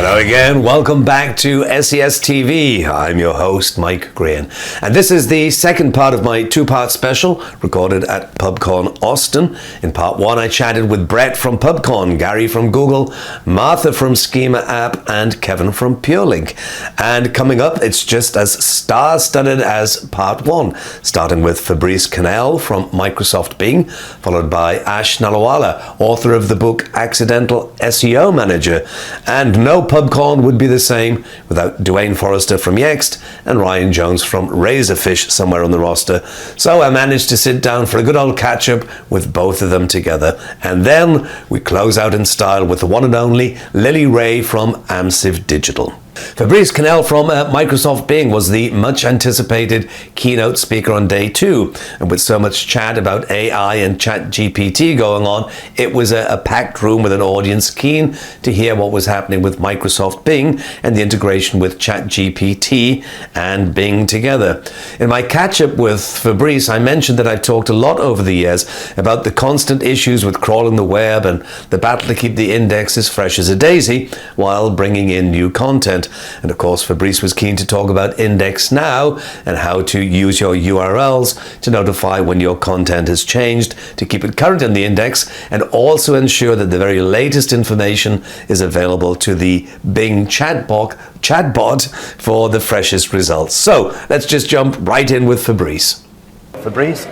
Hello again, welcome back to SES TV. I'm your host, Mike Graham. And this is the second part of my two-part special recorded at Pubcon Austin. In part one, I chatted with Brett from Pubcon, Gary from Google, Martha from Schema-App, and Kevin from Purelinq. And coming up, it's just as star-studded as part one, starting with Fabrice Canel from Microsoft Bing, followed by Nalawalla, author of the book Accidental SEO Manager. And no Pubcon would be the same without Duane Forrester from Yext and Ryan Jones from Razorfish somewhere on the roster. So I managed to sit down for a good old catch-up with both of them together. And then we close out in style with the one and only Lily Ray from Amsive Digital. Fabrice Canel from Microsoft Bing was the much anticipated keynote speaker on day two, and with so much chat about AI and ChatGPT going on, it was a packed room with an audience keen to hear what was happening with Microsoft Bing and the integration with ChatGPT and Bing together. In my catch-up with Fabrice, I mentioned that I've talked a lot over the years about the constant issues with crawling the web and the battle to keep the index as fresh as a daisy while bringing in new content. And of course, Fabrice was keen to talk about Index Now and how to use your URLs to notify when your content has changed to keep it current in the index and also ensure that the very latest information is available to the Bing chatbot for the freshest results. So let's just jump right in with Fabrice. Fabrice,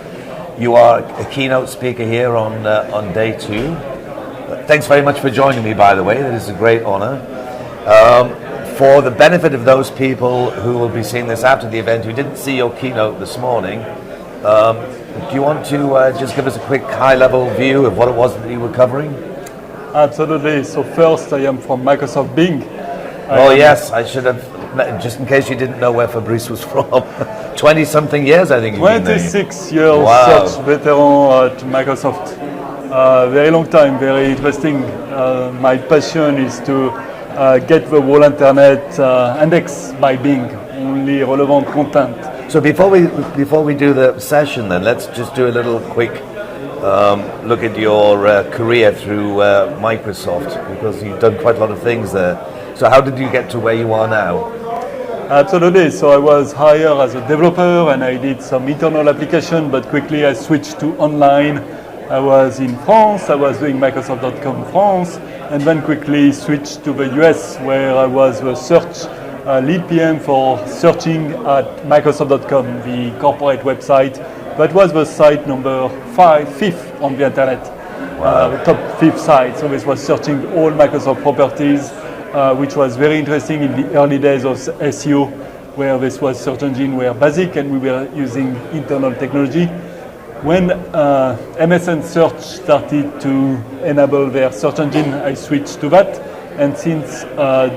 you are a keynote speaker here on day two. Thanks very much for joining me, by the way. That is a great honor. For the benefit of those people who will be seeing this after the event who didn't see your keynote this morning, do you want to just give us a quick high-level view of what it was that you were covering? Absolutely. So first, I am from Microsoft Bing. Yes, I should have, just in case you didn't know where Fabrice was from. 20-something years, I think. 26 years, wow. Search veteran at Microsoft. Very long time, very interesting. My passion is to get the whole internet indexed by Bing, only relevant content. So before we do the session, then let's just do a little quick look at your career through Microsoft, because you've done quite a lot of things there. So how did you get to where you are now? Absolutely. So I was hired as a developer and I did some internal application, but quickly I switched to online. I was in France, I was doing Microsoft.com France, and then quickly switched to the US, where I was the search lead PM for searching at Microsoft.com, the corporate website. That was the site number 5th on the internet, the top 5th site. So this was searching all Microsoft properties, which was very interesting in the early days of SEO, where this was search engine were basic and we were using internal technology. When MSN Search started to enable their search engine, I switched to that. And since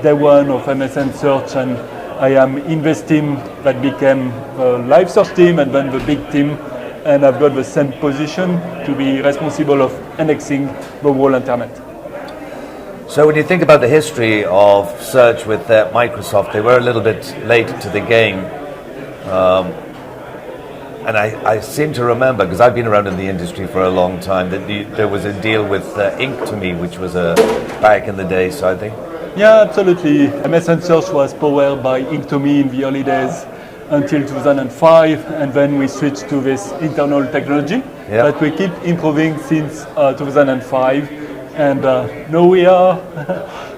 day one of MSN Search, and I am in this team that became the live search team and then the big team. And I've got the same position to be responsible of indexing the whole internet. So when you think about the history of search with Microsoft, they were a little bit late to the game. And I seem to remember, because I've been around in the industry for a long time, that there was a deal with Inc2Me, which was back in the day, so I think. Yeah, absolutely. MSN Search was powered by Inc2Me in the early days until 2005, and then we switched to this internal technology that we keep improving since 2005. And now we are,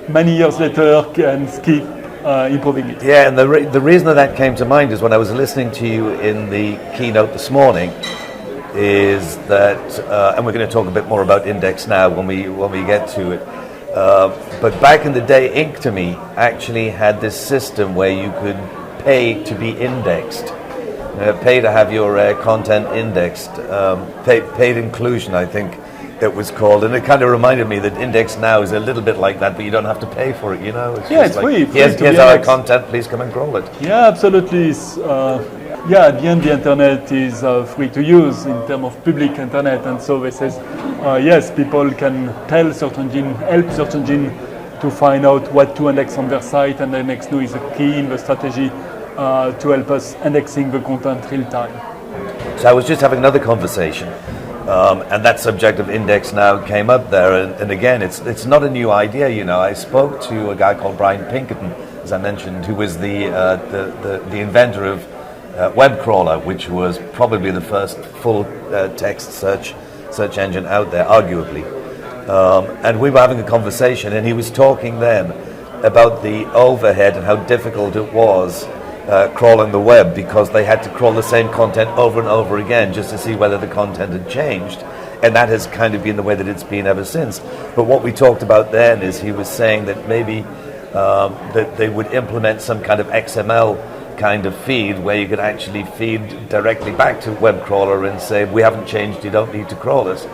many years later, can keep improving it. Yeah, and the reason that came to mind is when I was listening to you in the keynote this morning, is that, and we're going to talk a bit more about Index Now when we get to it. But back in the day, Inc2Me actually had this system where you could pay to be indexed, pay to have your content indexed, paid inclusion, I think it was called, and it kind of reminded me that Index Now is a little bit like that, but you don't have to pay for it, you know? It's free. Here's our content, please come and crawl it. Yeah, absolutely. At the end, the internet is free to use in terms of public internet, and so this is, yes, people can tell search engine, help search engine to find out what to index on their site, and the Index Now is a key in the strategy to help us indexing the content real time. So I was just having another conversation And that subject of index now came up there, and again, it's not a new idea. You know, I spoke to a guy called Brian Pinkerton, as I mentioned, who was the inventor of Webcrawler, which was probably the first full text search engine out there, arguably. And we were having a conversation, and he was talking then about the overhead and how difficult it was crawling the web, because they had to crawl the same content over and over again just to see whether the content had changed. And that has kind of been the way that it's been ever since. But what we talked about then is he was saying that maybe that they would implement some kind of XML kind of feed where you could actually feed directly back to Webcrawler and say, we haven't changed, you don't need to crawl us.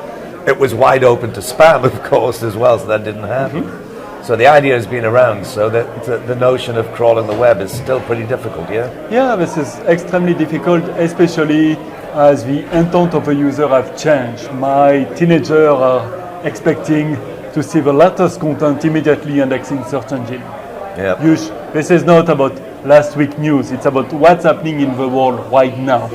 It was wide open to spam, of course, as well, so that didn't happen. So the idea has been around, so that the notion of crawling the web is still pretty difficult, yeah? Yeah, this is extremely difficult, especially as the intent of a user have changed. My teenagers are expecting to see the latest content immediately indexing search engine. Yeah. This is not about last week news, it's about what's happening in the world right now.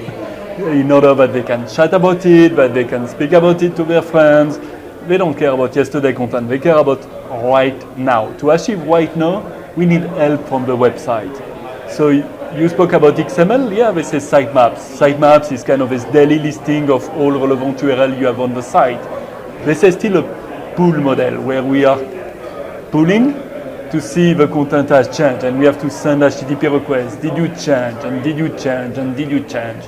In order that they can chat about it, that they can speak about it to their friends. They don't care about yesterday content, they care about right now. To achieve right now, we need help from the website. So you spoke about XML, yeah, this is sitemaps. Sitemaps is kind of this daily listing of all relevant URL you have on the site. This is still a pull model where we are pulling to see the content has changed, and we have to send HTTP requests. Did you change? And did you change? And did you change?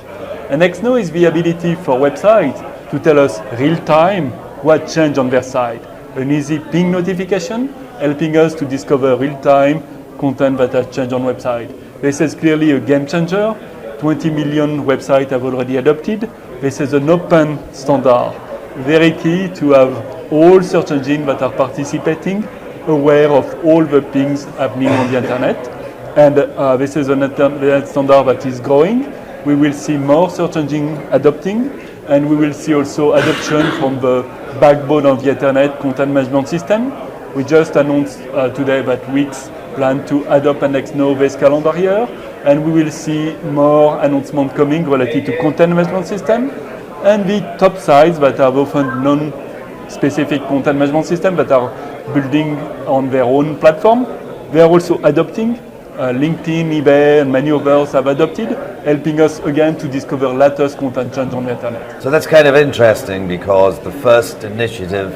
And XNow is the ability for websites to tell us real time what changed on their site. An easy ping notification helping us to discover real time content that has changed on website. This is clearly a game changer. 20 million websites have already adopted. This is an open standard. Very key to have all search engines that are participating aware of all the pings happening on the internet. And this is an internet standard that is growing. We will see more search engines adopting, and we will see also adoption from the backbone of the internet content management system. We just announced today that Wix plan to adopt an XNow this calendar year, and we will see more announcements coming related to content management system, and the top sites that have often non-specific content management system that are building on their own platform. They are also adopting. LinkedIn, eBay, and many others have adopted, helping us again to discover latest content change on the internet. So that's kind of interesting, because the first initiative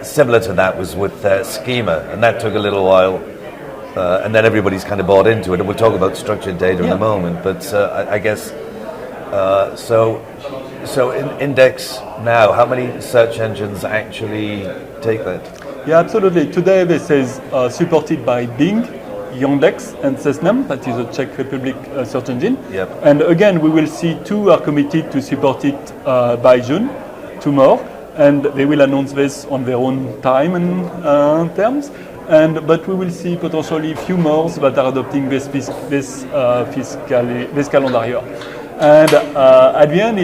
similar to that was with Schema, and that took a little while, and then everybody's kind of bought into it, and we'll talk about structured data in a moment, but I guess, so in Index now, how many search engines actually take that? Yeah, absolutely. Today this is supported by Bing, Yandex, and Cessnam, that is a Czech Republic search engine. Yep. And again, we will see two are committed to support it by June, two more, and they will announce this on their own time and terms. But we will see potentially few more that are adopting this calendar year. And at the end,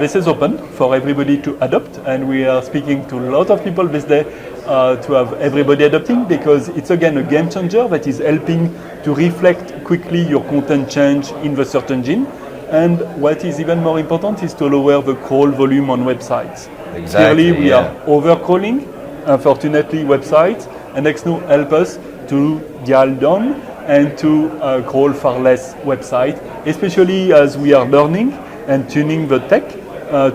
this is open for everybody to adopt, and we are speaking to a lot of people this day to have everybody adopting, because it's again a game changer that is helping to reflect quickly your content change in the search engine. And what is even more important is to lower the crawl volume on websites. Exactly. Clearly, we are over-crawling, unfortunately, websites, and XNow help us to dial down and to crawl far less websites, especially as we are learning and tuning the tech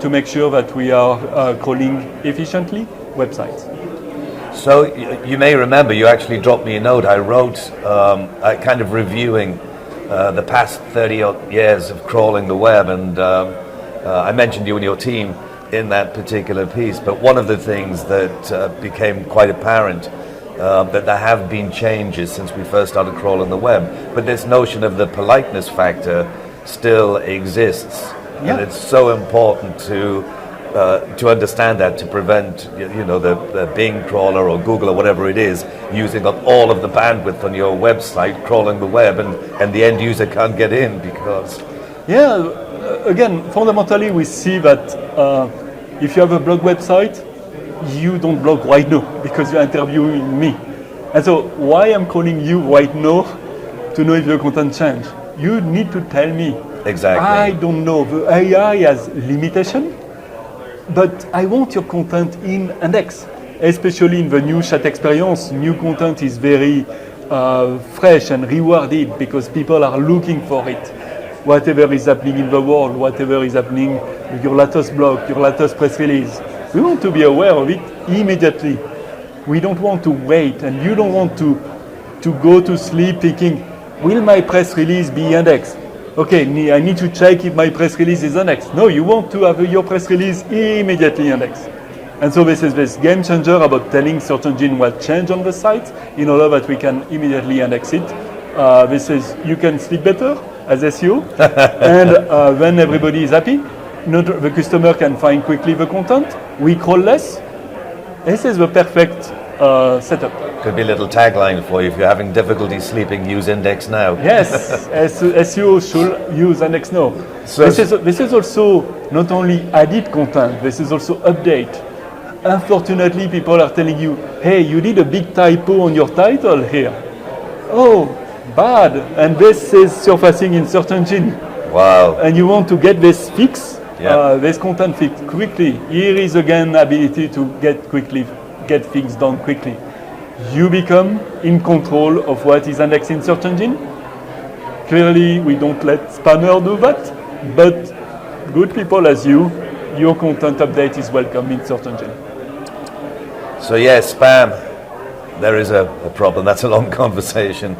to make sure that we are crawling efficiently websites. So you may remember, you actually dropped me a note. I wrote kind of reviewing the past 30 odd years of crawling the web, and I mentioned you and your team in that particular piece. But one of the things that became quite apparent, that there have been changes since we first started crawling the web, but this notion of the politeness factor still exists. Yeah. And it's so important to understand that, to prevent the Bing crawler or Google or whatever it is using up all of the bandwidth on your website, crawling the web, and the end user can't get in because... Yeah, again, fundamentally we see that if you have a blog website, you don't blog right now because you're interviewing me. And so why I'm calling you right now to know if your content changed? You need to tell me. Exactly. I don't know. The AI has limitation. but I want your content in index, especially in the new chat experience. New content is very fresh and rewarded because people are looking for it. Whatever is happening in the world, whatever is happening with your latest blog, your latest press release, we want to be aware of it immediately. We don't want to wait, and you don't want to go to sleep thinking, will my press release be indexed? Okay, I need to check if my press release is indexed. No, you want to have your press release immediately indexed. And so this is this game changer about telling search engine what changed on the site in order that we can immediately index it. This is, you can sleep better as SEO, and when everybody is happy, the customer can find quickly the content, we crawl less. This is the perfect setup. Could be a little tagline for you: if you're having difficulty sleeping, use index now. Yes, SEO should use index now. So this is also not only added content, this is also update. Unfortunately, people are telling you, hey, you did a big typo on your title here. Oh, bad. And this is surfacing in search engine. Wow. And you want to get this fix, this content fixed quickly. Here is again ability to get things done quickly. You become in control of what is indexed in search engine. Clearly, we don't let spammer do that, but good people as you, your content update is welcome in search engine. So yes, spam. There is a problem. That's a long conversation.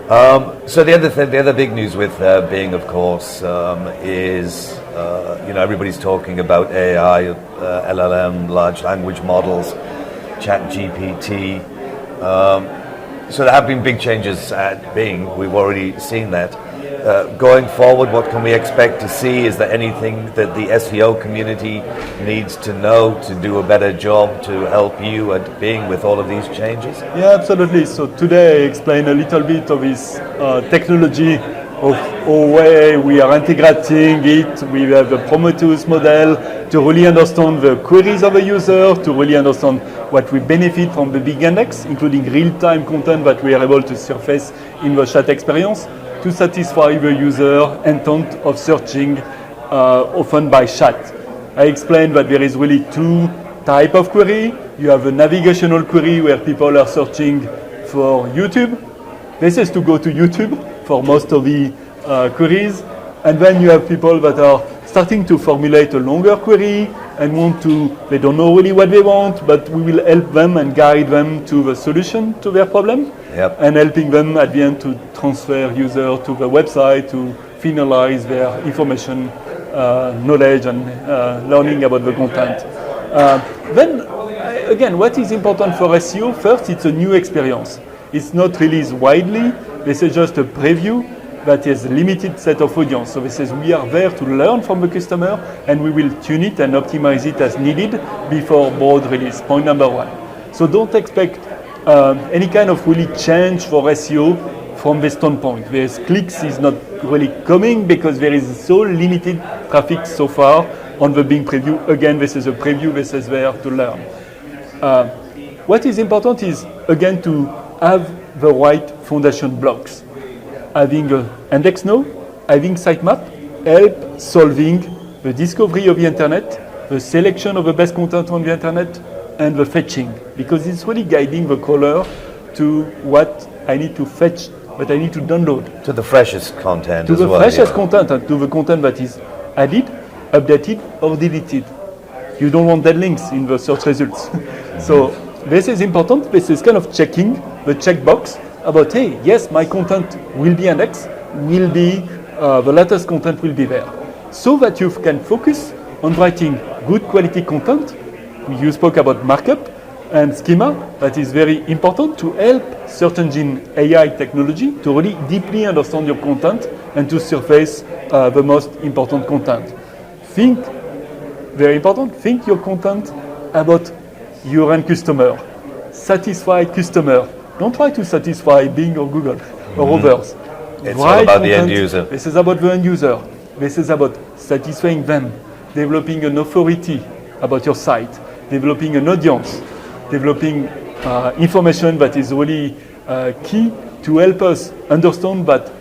So the other big news with Bing, of course, is everybody's talking about AI, LLM, large language models, ChatGPT. So there have been big changes at Bing. We've already seen that. Going forward, what can we expect to see? Is there anything that the SEO community needs to know to do a better job to help you at Bing with all of these changes? Yeah, absolutely. So today I explain a little bit of this technology of how way we are integrating it. We have the Prometheus model to really understand the queries of a user, to really understand what we benefit from the big index, including real-time content that we are able to surface in the chat experience, to satisfy the user intent of searching often by chat. I explained that there is really two types of query. You have a navigational query where people are searching for YouTube. This is to go to YouTube for most of the queries. And then you have people that are starting to formulate a longer query and they don't know really what they want, but we will help them and guide them to the solution to their problem. Yep. And helping them at the end to transfer user to the website to finalize their information, knowledge and learning about the content. Then again, what is important for SEO? First, it's a new experience. It's not released widely. This is just a preview that is a limited set of audience. So this is, we are there to learn from the customer and we will tune it and optimize it as needed before broad release. Point number one. So don't expect any kind of really change for SEO from this standpoint. This clicks is not really coming because there is so limited traffic so far on the Bing preview. Again, this is a preview, this is there to learn. What is important is, again, to have the right foundation blocks. Having an index now, having sitemap, help solving the discovery of the internet, the selection of the best content on the internet, and the fetching, because it's really guiding the crawler to what I need to fetch, what I need to download. To the freshest content to as the well. freshest content and to the content that is added, updated, or deleted. You don't want dead links in the search results. So this is important. This is kind of checking the checkbox about, hey, yes, my content will be indexed, will be, the latest content will be there. So that you can focus on writing good quality content. You spoke about markup and schema. That is very important to help search engine AI technology to really deeply understand your content and to surface the most important content. Very important, think your content about your end customer. Satisfied customer. Don't try to satisfy Bing or Google or others. It's all about the end user. This is about the end user. This is about satisfying them, developing an authority about your site, developing an audience, developing information that is really key to help us understand that,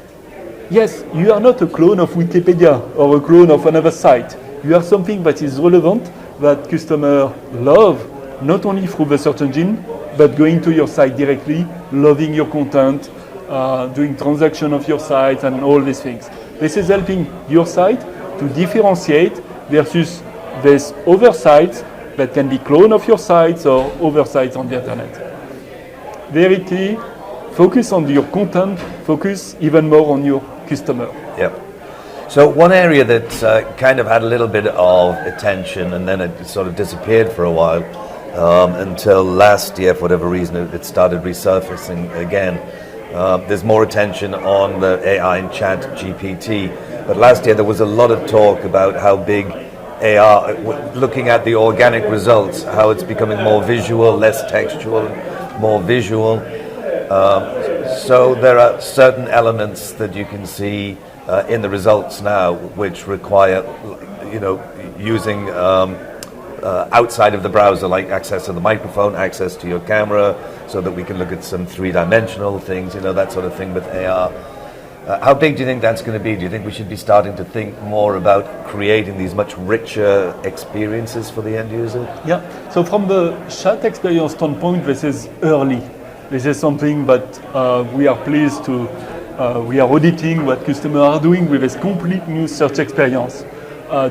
yes, you are not a clone of Wikipedia or a clone of another site. You are something that is relevant that customers love, not only through the search engine, but going to your site directly, loving your content, doing transaction of your site and all these things. This is helping your site to differentiate versus these other sites that can be clone of your sites or other sites on the internet. Very key, focus on your content, focus even more on your customer. Yep. So one area that kind of had a little bit of attention and then it sort of disappeared for a while until last year, for whatever reason, it started resurfacing again. There's more attention on the AI and ChatGPT, but last year there was a lot of talk about how big AI, looking at the organic results, how it's becoming more visual, less textual, more visual. So there are certain elements that you can see in the results now which require, using outside of the browser, like access to the microphone, access to your camera, so that we can look at some three-dimensional things, that sort of thing with AR. How big do you think that's going to be? Do you think we should be starting to think more about creating these much richer experiences for the end user? Yeah, so from the chat experience standpoint, this is early. This is something that we are pleased to, we are auditing what customers are doing with this complete new search experience.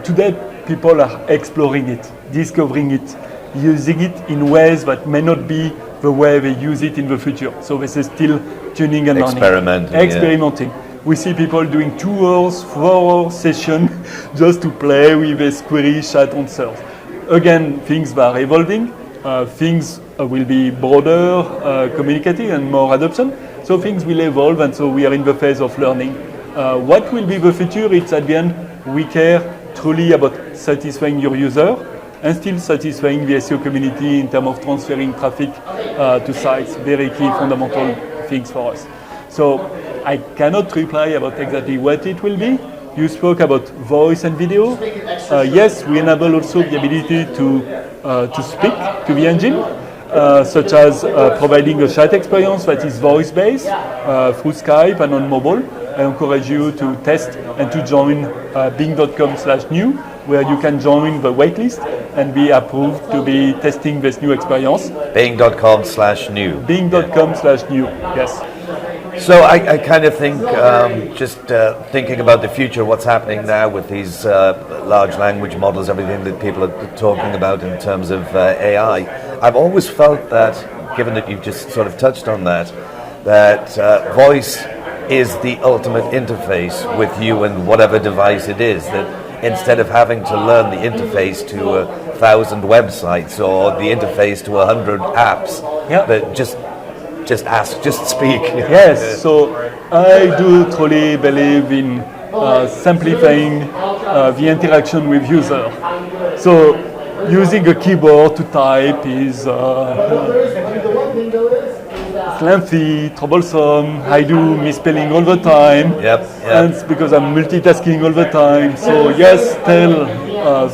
Today, people are exploring it, discovering it, using it in ways that may not be the way they use it in the future. So this is still tuning and learning. Experimenting. Yeah. We see people doing 2 hours, 4 hours session just to play with this query chat answers. Again, things are evolving. Things will be broader, communicating and more adoption. So things will evolve, and so we are in the phase of learning. What will be the future? It's at the end, we care truly about satisfying your user and still satisfying the SEO community in terms of transferring traffic to sites. Very key, fundamental things for us. So I cannot reply about exactly what it will be. You spoke about voice and video. Yes, we enable also the ability to speak to the engine, such as providing a chat experience that is voice-based through Skype and on mobile. I encourage you to test and to join bing.com/new, where you can join the waitlist and be approved to be testing this new experience. Bing.com/new. Bing.com/new, yes. So I kind of think, thinking about the future, what's happening now with these large language models, everything that people are talking about in terms of AI, I've always felt that, given that you've just sort of touched on that voice is the ultimate interface with you and whatever device it is, that instead of having to learn the interface to 1,000 websites or the interface to 100 apps, that just ask, just speak. Yes, so I do truly believe in simplifying the interaction with user. So using a keyboard to type is lengthy, troublesome. I do misspelling all the time. And it's because I'm multitasking all the time. So yes,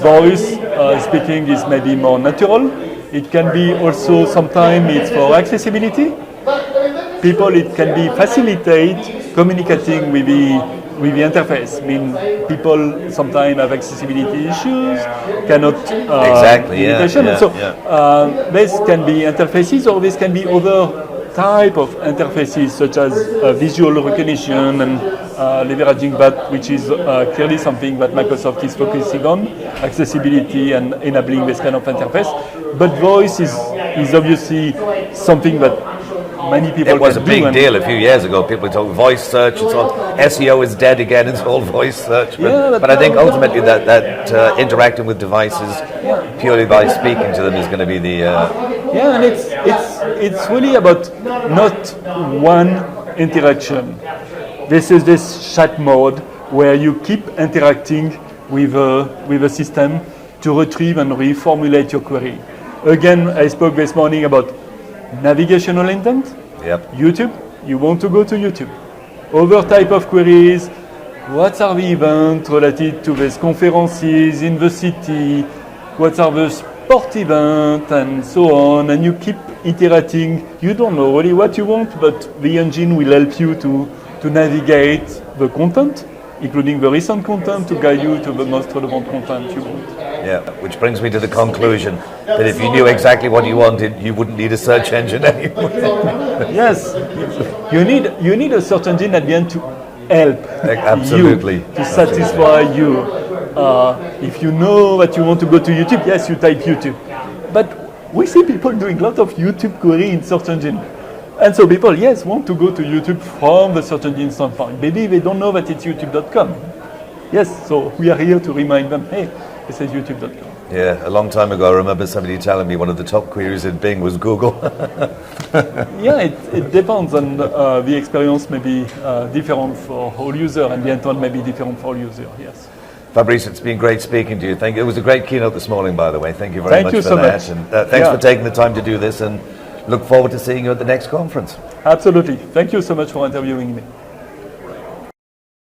voice speaking is maybe more natural. It can be also sometimes it's for accessibility. People, it can be facilitate communicating with the interface. I mean, people sometimes have accessibility issues, cannot this can be interfaces, or this can be other type of interfaces, such as visual recognition and leveraging that, which is clearly something that Microsoft is focusing on, accessibility and enabling this kind of interface. But voice is obviously something that many people. It was a big deal a few years ago. People were talking voice search. It's all SEO is dead again. It's all voice search. But I think ultimately that interacting with devices purely by speaking to them is going to be the. And it's really about not one interaction. This is this chat mode where you keep interacting with a system to retrieve and reformulate your query. Again, I spoke this morning about navigational intent. YouTube, you want to go to YouTube. Other type of queries, what are the events related to these conferences in the city, what are the sport events and so on, and you keep iterating. You don't know really what you want, but the engine will help you to navigate the content including the recent content to guide you to the most relevant content you want. Yeah, which brings me to the conclusion that if you knew exactly what you wanted, you wouldn't need a search engine anymore. Yes, you need a search engine at the end to help Absolutely. you, to satisfy you. If you know that you want to go to YouTube, yes, you type YouTube. But we see people doing a lot of YouTube query in search engine. And so people, yes, want to go to YouTube from the search engine standpoint. Maybe they don't know that it's youtube.com. Yes, so we are here to remind them, hey, this is youtube.com. Yeah, a long time ago, I remember somebody telling me one of the top queries in Bing was Google. Yeah, it depends, and the experience may be different for all user, and the intent may be different for all user, yes. Fabrice, it's been great speaking to you. Thank you. It was a great keynote this morning, by the way. Thank you very much for that. And thanks for taking the time to do this, and look forward to seeing you at the next conference. Absolutely. Thank you so much for interviewing me.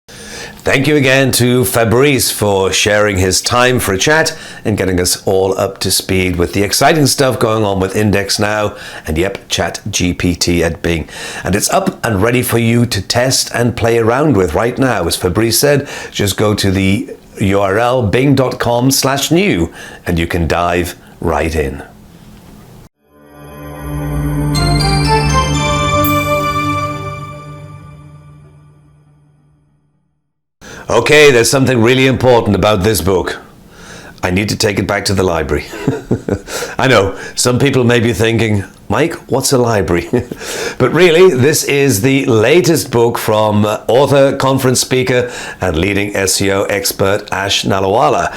Thank you again to Fabrice for sharing his time for a chat and getting us all up to speed with the exciting stuff going on with Index Now and ChatGPT at Bing. And it's up and ready for you to test and play around with right now. As Fabrice said, just go to the URL bing.com/new and you can dive right in. Okay, there's something really important about this book. I need to take it back to the library. I know, some people may be thinking, Mike, what's a library? But really, this is the latest book from author, conference speaker, and leading SEO expert Ash Nalawalla.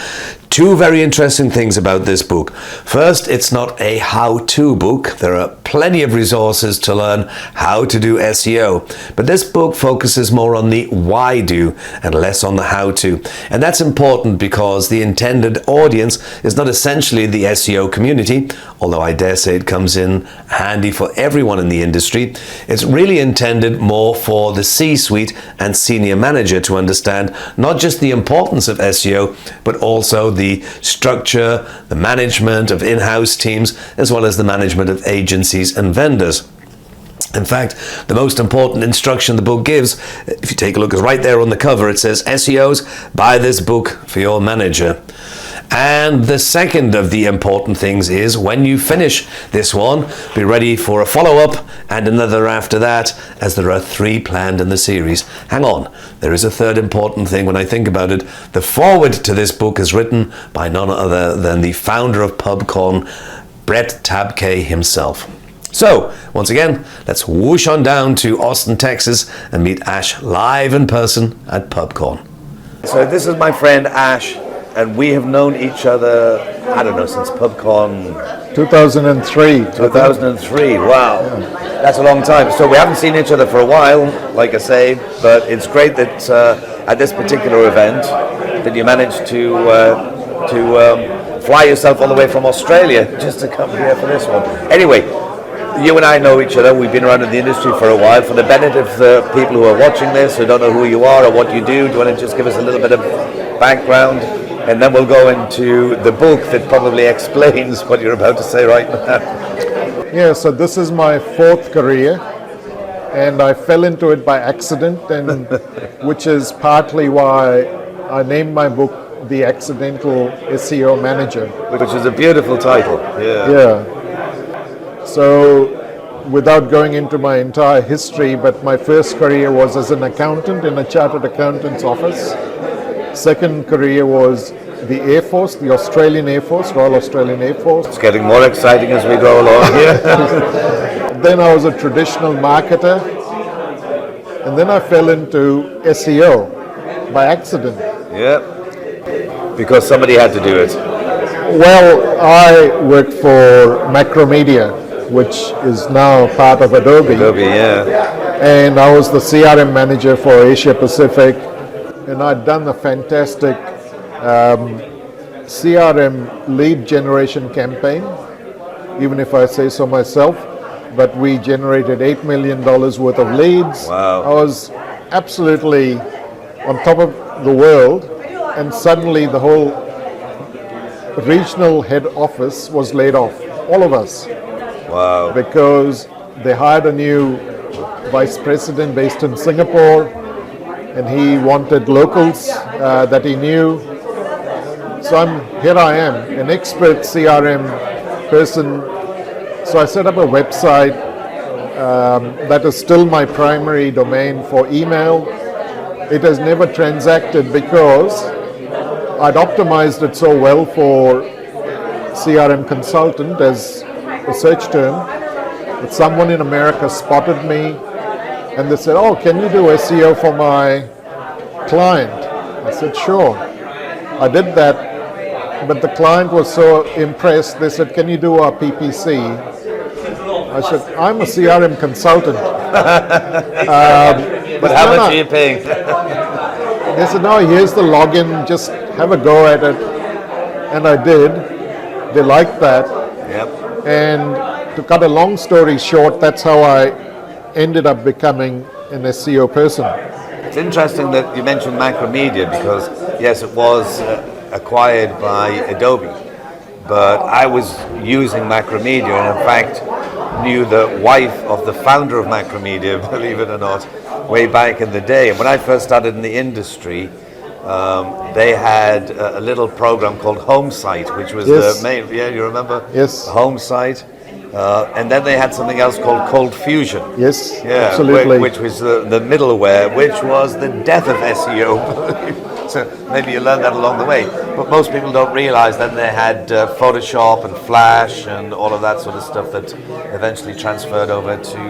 Two very interesting things about this book. First, it's not a how-to book. There are plenty of resources to learn how to do SEO. But this book focuses more on the why-do and less on the how-to. And that's important because the intended audience is not essentially the SEO community, although I dare say it comes in handy for everyone in the industry. It's really intended more for the C-suite and senior manager to understand not just the importance of SEO, but also the structure, the management of in-house teams, as well as the management of agencies and vendors. In fact, the most important instruction the book gives, if you take a look, is right there on the cover. It says, SEOs, buy this book for your manager. And the second of the important things is when you finish this one, be ready for a follow-up and another after that, as there are 3 planned in the series. Hang on, there is a third important thing when I think about it. The foreword to this book is written by none other than the founder of Pubcon, Brett Tabke himself. So, once again, let's whoosh on down to Austin, Texas and meet Ash live in person at Pubcon. So this is my friend Ash, and we have known each other, I don't know, since Pubcon 2003. 2003, wow. Yeah. That's a long time. So we haven't seen each other for a while, like I say, but it's great that at this particular event that you managed to fly yourself all the way from Australia just to come here for this one. Anyway, you and I know each other. We've been around in the industry for a while. For the benefit of the people who are watching this, who don't know who you are or what you do you want to just give us a little bit of background? And then we'll go into the book that probably explains what you're about to say right now. Yeah, so this is my 4th career, and I fell into it by accident, and which is partly why I named my book The Accidental SEO Manager. Which is a beautiful title. Yeah. So, without going into my entire history, but my first career was as an accountant in a chartered accountant's office. Second career was the Air Force, the Australian Air Force, Royal Australian Air Force. It's getting more exciting as we go along here. Then I was a traditional marketer, and then I fell into SEO by accident. Yeah, because somebody had to do it. Well, I worked for Macromedia, which is now part of Adobe. Adobe, yeah. And I was the CRM manager for Asia Pacific. And I'd done a fantastic CRM lead generation campaign, even if I say so myself. But we generated $8 million worth of leads. Wow. I was absolutely on top of the world, and suddenly the whole regional head office was laid off. All of us. Wow. Because they hired a new vice president based in Singapore. and he wanted locals that he knew. So here I am, an expert CRM person. So I set up a website that is still my primary domain for email. It has never transacted because I'd optimized it so well for CRM consultant as a search term that someone in America spotted me and they said, "Oh, can you do SEO for my client?" I said, "Sure." I did that, but the client was so impressed, they said, "Can you do our PPC?" I said, "I'm a CRM consultant." But how much are you paying? They said, "No, here's the login, just have a go at it." And I did. They liked that. Yep. And to cut a long story short, that's how I ended up becoming an SEO person. It's interesting that you mentioned Macromedia because, yes, it was acquired by Adobe, but I was using Macromedia and in fact knew the wife of the founder of Macromedia, believe it or not, way back in the day. And when I first started in the industry, they had a little program called Home Site, which was the main, you remember? Yes. Home Site. And then they had something else called Cold Fusion. Yes, absolutely. Which was the middleware, which was the death of SEO. So maybe you learned that along the way. But most people don't realize that they had Photoshop and Flash and all of that sort of stuff that eventually transferred over to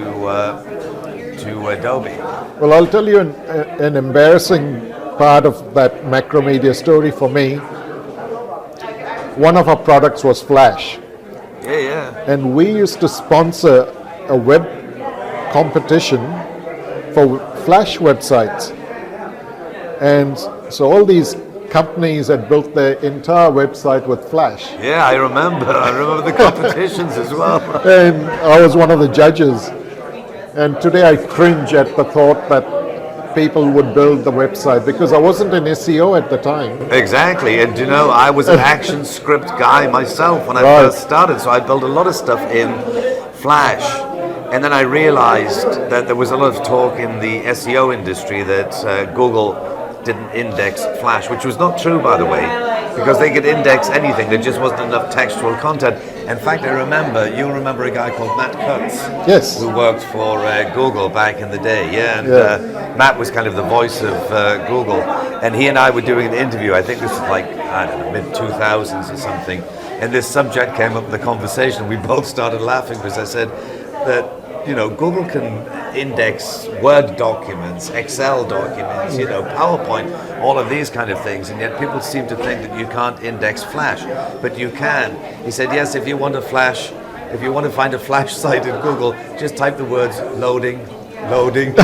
Adobe. Well, I'll tell you an embarrassing part of that Macromedia story for me. One of our products was Flash. Yeah. And we used to sponsor a web competition for Flash websites. And so all these companies had built their entire website with Flash. Yeah, I remember the competitions as well. And I was one of the judges. And today I cringe at the thought that people would build the website because I wasn't an SEO at the time. Exactly, and I was an action script guy myself when I first started, so I built a lot of stuff in Flash. And then I realized that there was a lot of talk in the SEO industry that Google didn't index Flash, which was not true, by the way, because they could index anything. There just wasn't enough textual content. In fact, you'll remember a guy called Matt Cutts, yes, who worked for Google back in the day. Matt was kind of the voice of Google, and he and I were doing an interview. I think this was like, I don't know, mid-2000s or something, and this subject came up in the conversation. We both started laughing because I said that Google can index Word documents, Excel documents, PowerPoint, all of these kind of things, and yet people seem to think that you can't index Flash, but you can. He said, yes, if you want to find a Flash site in Google, just type the words loading. And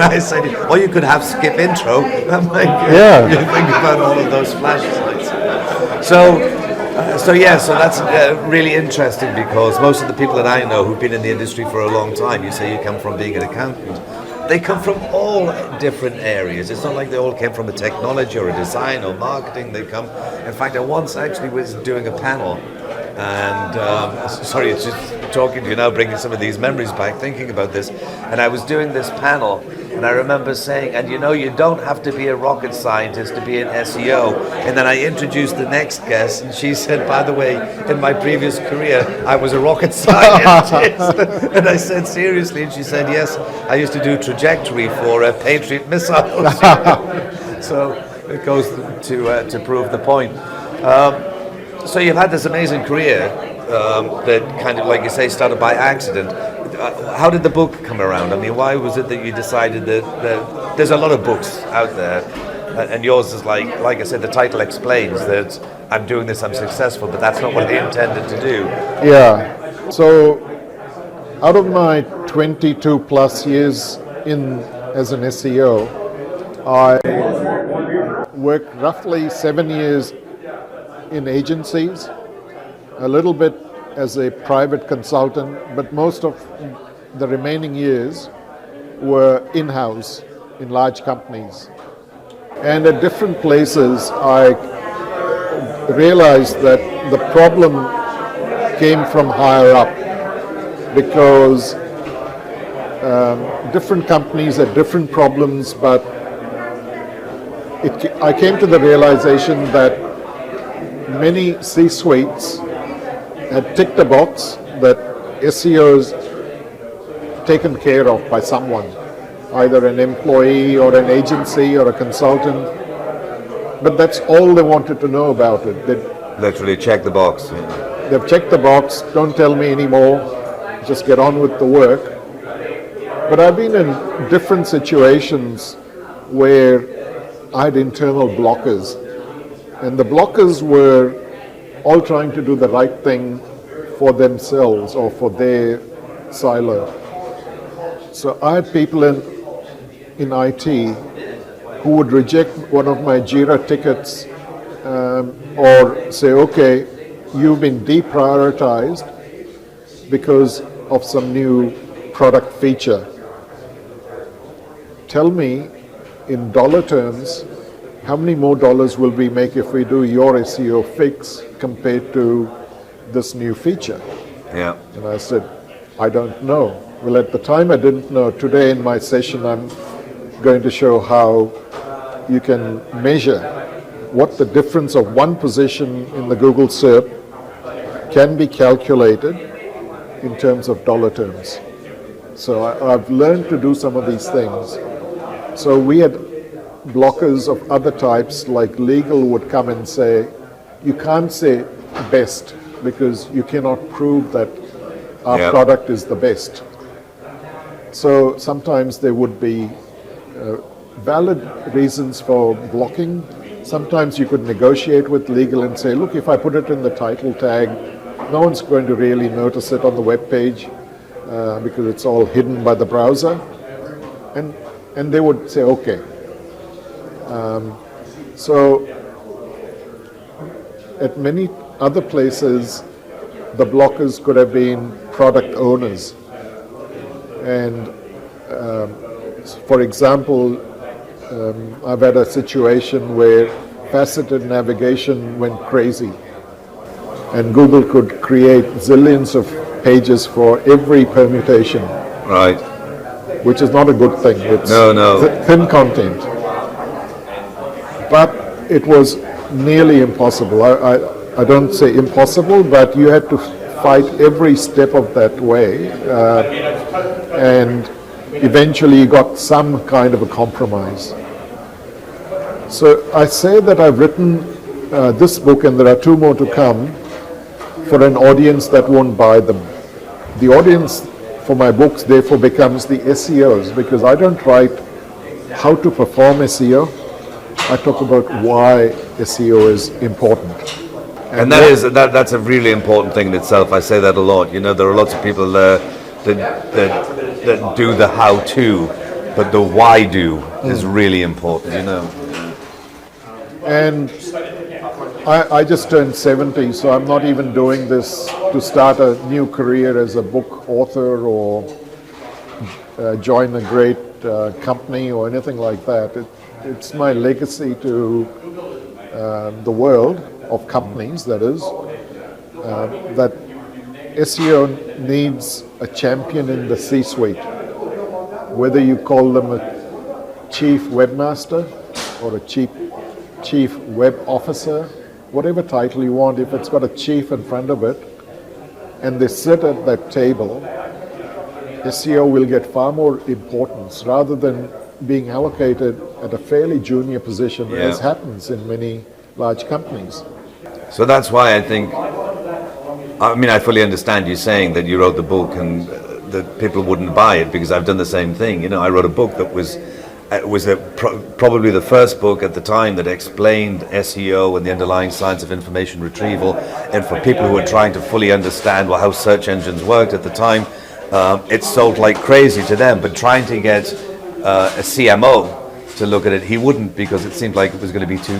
I said, or you could have skip intro. I'm like, you think about all of those Flash sites. So that's really interesting because most of the people that I know who've been in the industry for a long time, you say you come from being an accountant, they come from all different areas. It's not like they all came from a technology or a design or marketing. In fact, I once actually was doing a panel and, sorry, it's just talking to you now, bringing some of these memories back, thinking about this. And I was doing this panel and I remember saying, and you don't have to be a rocket scientist to be an SEO. And then I introduced the next guest and she said, by the way, in my previous career, I was a rocket scientist. And I said, seriously? And she said, yes, I used to do trajectory for Patriot missiles. So it goes to prove the point. So you've had this amazing career that kind of, like you say, started by accident. How did the book come around? I mean, why was it that you decided that there's a lot of books out there, and yours is like I said, the title explains that I'm doing this, I'm successful, but that's not what I intended to do. Yeah. So out of my 22 plus years as an SEO, I worked roughly 7 years in agencies, a little bit as a private consultant, but most of the remaining years were in-house in large companies. And at different places, I realized that the problem came from higher up because different companies had different problems, but I came to the realization that many C-suites had ticked a box that SEO is taken care of by someone, either an employee or an agency or a consultant, but that's all they wanted to know about it. Literally check the box. They've checked the box, don't tell me anymore, just get on with the work. But I've been in different situations where I had internal blockers, and the blockers were all trying to do the right thing for themselves or for their silo. So I had people in IT who would reject one of my Jira tickets or say, okay, you've been deprioritized because of some new product feature. Tell me in dollar terms, how many more dollars will we make if we do your SEO fix compared to this new feature? Yeah. And I said, I don't know. Well, at the time I didn't know. Today in my session, I'm going to show how you can measure what the difference of one position in the Google SERP can be calculated in terms of dollar terms. So I've learned to do some of these things. So we had blockers of other types, like legal would come and say, you can't say best because you cannot prove that our product is the best. So sometimes there would be valid reasons for blocking. Sometimes you could negotiate with legal and say, look, if I put it in the title tag, no one's going to really notice it on the web page because it's all hidden by the browser. And they would say, okay. So at many other places, the blockers could have been product owners. And for example, I've had a situation where faceted navigation went crazy. And Google could create zillions of pages for every permutation. Right. Which is not a good thing. It's thin content. But it was nearly impossible. I don't say impossible, but you had to fight every step of that way. And eventually you got some kind of a compromise. So I say that I've written this book, and there are two more to come, for an audience that won't buy them. The audience for my books therefore becomes the SEOs, because I don't write how to perform SEO. I talk about why SEO is important. And that's a really important thing in itself. I say that a lot. You know, there are lots of people that do the how-to, but the why-do is really important, you know. And I just turned 70, so I'm not even doing this to start a new career as a book author or join a great company or anything like that. It's my legacy to the world of companies, that is, that SEO needs a champion in the C-suite. Whether you call them a chief webmaster or a chief web officer, whatever title you want, if it's got a chief in front of it and they sit at that table, SEO will get far more importance rather than being allocated at a fairly junior position, as happens in many large companies. So that's why I think, I mean, I fully understand you saying that you wrote the book and that people wouldn't buy it, because I've done the same thing. You know, I wrote a book that was probably the first book at the time that explained SEO and the underlying science of information retrieval, and for people who were trying to fully understand how search engines worked at the time, it sold like crazy to them. But trying to get a CMO to look at it, he wouldn't, because it seemed like it was going to be too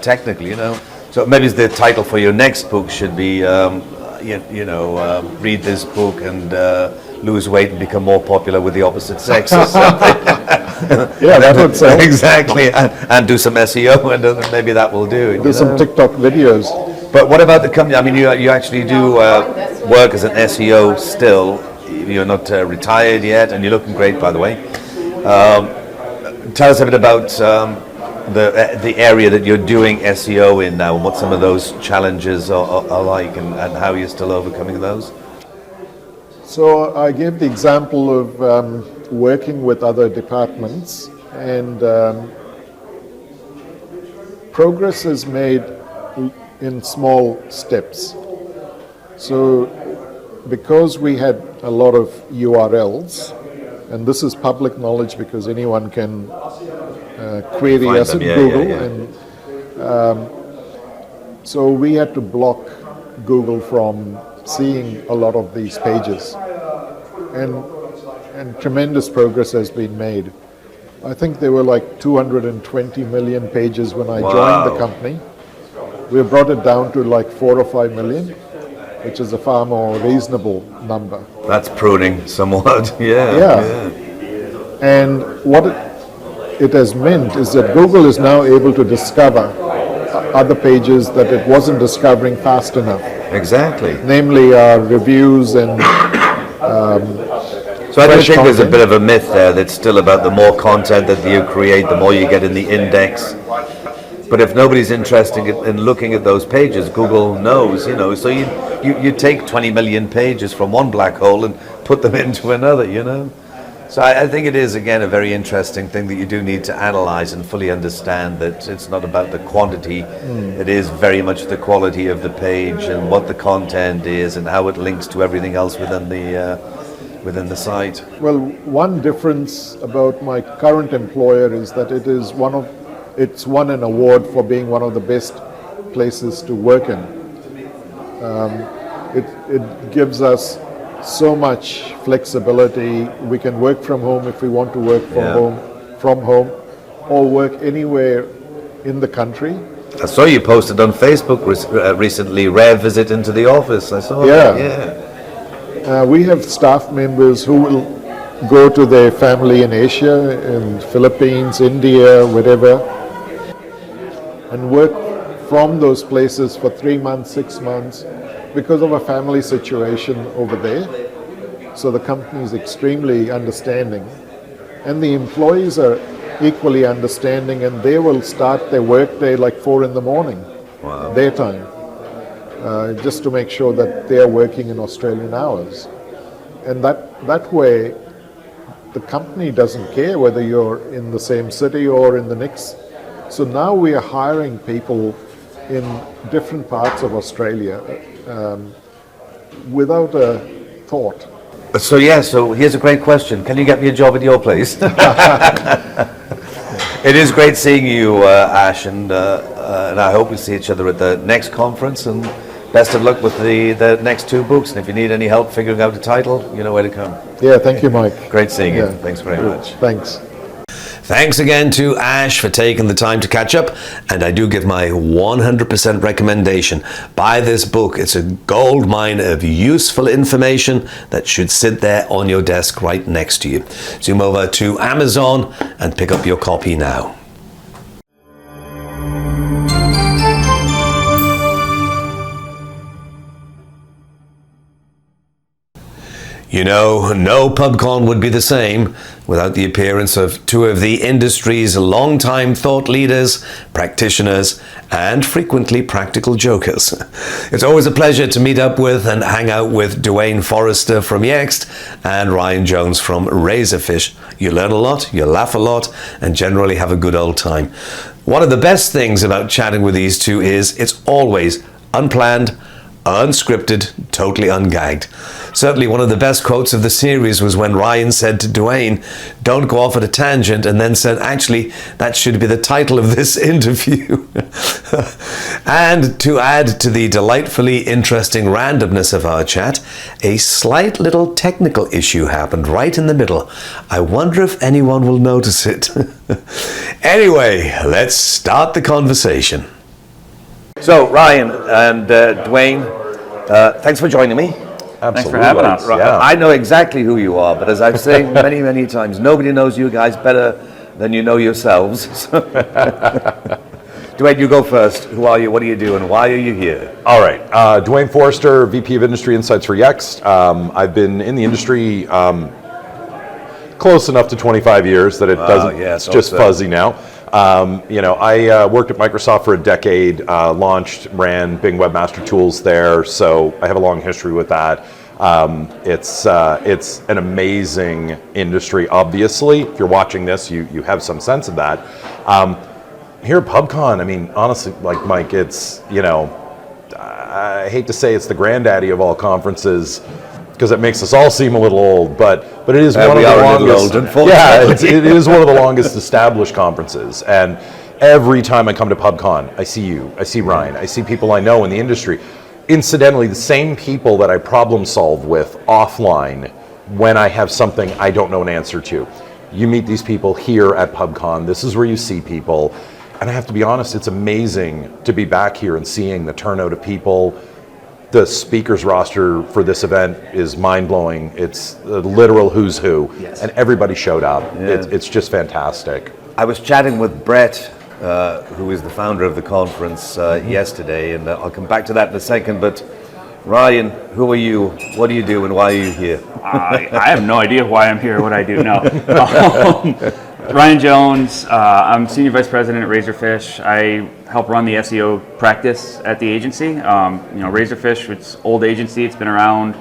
technical, you know. So maybe the title for your next book should be, read this book and lose weight and become more popular with the opposite sex or something. Yeah, that would sell. Exactly, and do some SEO, and maybe that will do. Do some TikTok videos. But what about the company? I mean, you actually do work as an SEO still, you're not retired yet, and you're looking great, by the way. Tell us a bit about the area that you're doing SEO in now, and what some of those challenges are like, and how you're still overcoming those. So I gave the example of working with other departments, and progress is made in small steps. So because we had a lot of URLs, and this is public knowledge because anyone can query Find us them, in yeah, Google, yeah, yeah. and so we had to block Google from seeing a lot of these pages, and tremendous progress has been made. I think there were like 220 million pages when I joined the company. We brought it down to like 4 or 5 million, which is a far more reasonable number. That's pruning somewhat. Yeah. And what it has meant is that Google is now able to discover other pages that it wasn't discovering fast enough. Exactly. Namely reviews and so I do fresh think there's a content. bit of a myth there that's still about the more content that you create, the more you get in the index. But if nobody's interested in looking at those pages, Google knows, you know. So you take 20 million pages from one black hole and put them into another, you know. So I think it is, again, a very interesting thing that you do need to analyze and fully understand that it's not about the quantity. It is very much the quality of the page and what the content is and how it links to everything else within the site. Well, one difference about my current employer is that it's won an award for being one of the best places to work in. It gives us so much flexibility. We can work from home if we want to work from home, or work anywhere in the country. I saw you posted on Facebook recently, rare visit into the office. I saw that. Yeah. We have staff members who will go to their family in Asia, in Philippines, India, whatever, and work from those places for 3 months, 6 months, because of a family situation over there. So the company is extremely understanding, and the employees are equally understanding, and they will start their work day like 4 in the morning, their time, just to make sure that they are working in Australian hours. And that way, the company doesn't care whether you're in the same city or in the next. So now we are hiring people in different parts of Australia without a thought. So here's a great question. Can you get me a job at your place? It is great seeing you, Ash, and I hope we see each other at the next conference, and best of luck with the next 2 books. And if you need any help figuring out the title, you know where to come. Yeah, thank you, Mike. Great seeing you. Yeah. Thanks very much. Thanks. Thanks again to Ash for taking the time to catch up, and I do give my 100% recommendation. Buy this book. It's a gold mine of useful information that should sit there on your desk right next to you. Zoom over to Amazon and pick up your copy now. You know, no Pubcon would be the same without the appearance of 2 of the industry's longtime thought leaders, practitioners, and frequently practical jokers. It's always a pleasure to meet up with and hang out with Duane Forrester from Yext and Ryan Jones from Razorfish. You learn a lot, you laugh a lot, and generally have a good old time. One of the best things about chatting with these 2 is it's always unplanned, unscripted, totally ungagged. Certainly one of the best quotes of the series was when Ryan said to Duane, "Don't go off at a tangent," and then said, "Actually, that should be the title of this interview." And to add to the delightfully interesting randomness of our chat, a slight little technical issue happened right in the middle. I wonder if anyone will notice it. Anyway, let's start the conversation. So, Ryan and Duane, thanks for joining me. Thanks for having us. Yeah. I know exactly who you are, but as I've said many, many times, nobody knows you guys better than you know yourselves. Duane, you go first. Who are you? What do you do? And why are you here? All right. Duane Forrester, VP of Industry Insights for Yext. I've been in the industry close enough to 25 years that it's just fuzzy now. I worked at Microsoft for a decade, launched, ran Bing Webmaster Tools there, so I have a long history with that. It's an amazing industry, obviously. If you're watching this, you have some sense of that. Here at Pubcon, I mean, honestly, like Mike, it's, I hate to say it's the granddaddy of all conferences, because it makes us all seem a little old, but it is one of the longest. It is one of the longest established conferences. And every time I come to Pubcon, I see you, I see Ryan, I see people I know in the industry. Incidentally, the same people that I problem solve with offline when I have something I don't know an answer to. You meet these people here at Pubcon. This is where you see people. And I have to be honest, it's amazing to be back here and seeing the turnout of people. The speakers roster for this event is mind-blowing. It's a literal who's who, and everybody showed up. Yeah. It's just fantastic. I was chatting with Brett, who is the founder of the conference, yesterday, and I'll come back to that in a second. But Ryan, who are you? What do you do, and why are you here? I have no idea why I'm here, what I do now. Ryan Jones, I'm Senior Vice President at Razorfish. I help run the SEO practice at the agency. Razorfish, it's old agency, it's been around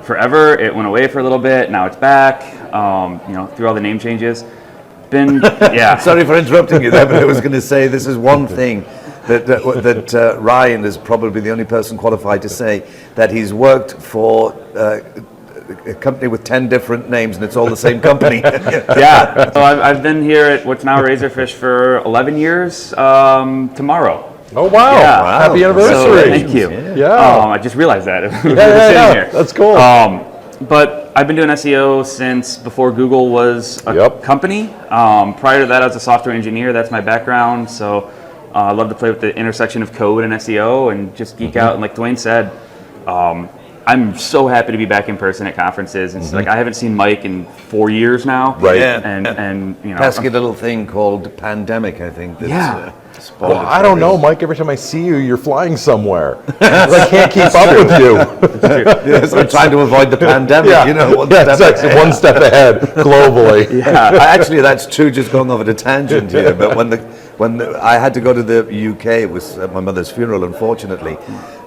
forever. It went away for a little bit, now it's back, through all the name changes. Sorry for interrupting you there, but I was going to say this is one thing that Ryan is probably the only person qualified to say, that he's worked for a company with 10 different names, and it's all the same company. Yeah, so I've been here at what's now Razorfish for 11 years tomorrow. Oh, wow. Yeah. Wow. Happy anniversary. Thank you. Yeah. I just realized that. Yeah. That's cool. But I've been doing SEO since before Google was a company. Prior to that, I was a software engineer. That's my background. So I love to play with the intersection of code and SEO and just geek out. And like Duane said, I'm so happy to be back in person at conferences. It's like I haven't seen Mike in 4 years now. Right. Yeah. And pesky little thing called pandemic, I think. That's, well, I don't know, Mike. Every time I see you, you're flying somewhere. I can't keep up with you. So I'm trying to avoid the pandemic. Exactly. One step ahead globally. Actually, that's true. Just going over the tangent here, but when I had to go to the UK, it was at my mother's funeral, unfortunately.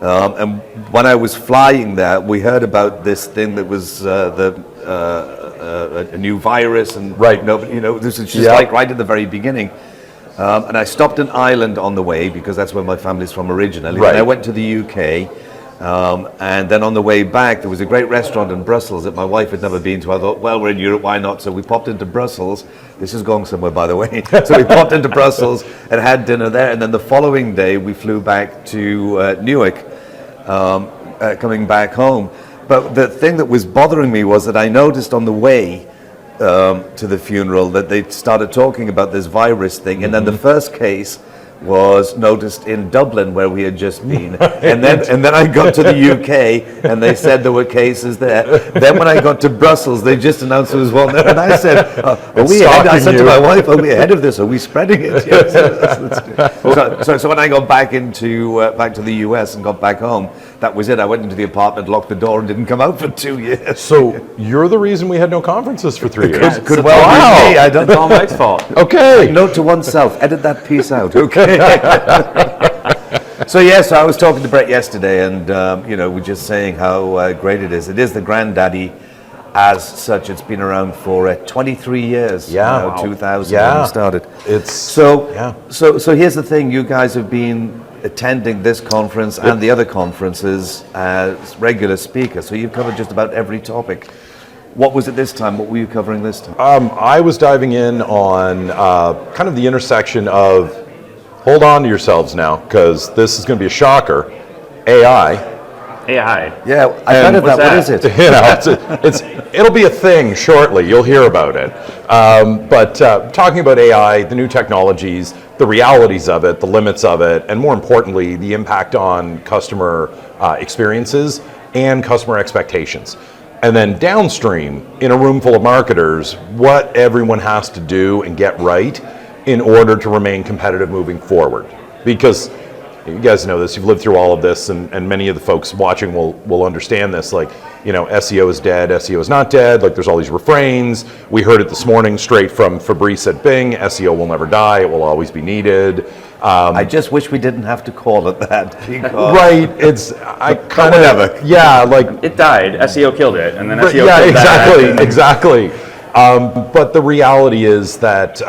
And when I was flying there, we heard about this thing that was a new virus, and this is just like right at the very beginning. And I stopped in Ireland on the way because that's where my family's from originally. Right. And I went to the UK. And then on the way back, there was a great restaurant in Brussels that my wife had never been to. I thought, well, we're in Europe, why not? So we popped into Brussels. This is going somewhere, by the way. So we popped into Brussels and had dinner there. And then the following day, we flew back to Newark, coming back home. But the thing that was bothering me was that I noticed on the way to the funeral that they started talking about this virus thing. And then the first case was noticed in Dublin, where we had just been, and then I got to the UK, and they said there were cases there. Then when I got to Brussels, they just announced there was one there, and I said, I said to my wife, "Are we ahead of this? Are we spreading it?" So when I got back to the US and got back home, that was it. I went into the apartment, locked the door, and didn't come out for 2 years. So you're the reason we had no conferences for 3 years. Could well be me. It's all Mike's fault. Okay. Note to oneself: edit that piece out. Okay. So I was talking to Brett yesterday, and we're just saying how great it is. It is the granddaddy, as such. It's been around for 23 years. 2000 when we started. So here's the thing: you guys have been attending this conference and the other conferences as regular speakers. So you've covered just about every topic. What was it this time? What were you covering this time? I was diving in on kind of the intersection of. Hold on to yourselves now, because this is going to be a shocker. AI. Yeah, I heard of that. What is it? It'll be a thing shortly. You'll hear about it. But talking about AI, the new technologies, the realities of it, the limits of it, and more importantly, the impact on customer experiences and customer expectations. And then downstream, in a room full of marketers, what everyone has to do and get right in order to remain competitive moving forward. because you guys know this, you've lived through all of this, and many of the folks watching will understand this. Like, SEO is dead, SEO is not dead. Like, there's all these refrains. We heard it this morning straight from Fabrice at Bing. SEO will never die. It will always be needed. I just wish we didn't have to call it that. Right. I kind of, yeah, like it died. SEO killed it, and then SEO yeah, killed that. exactly. But the reality is that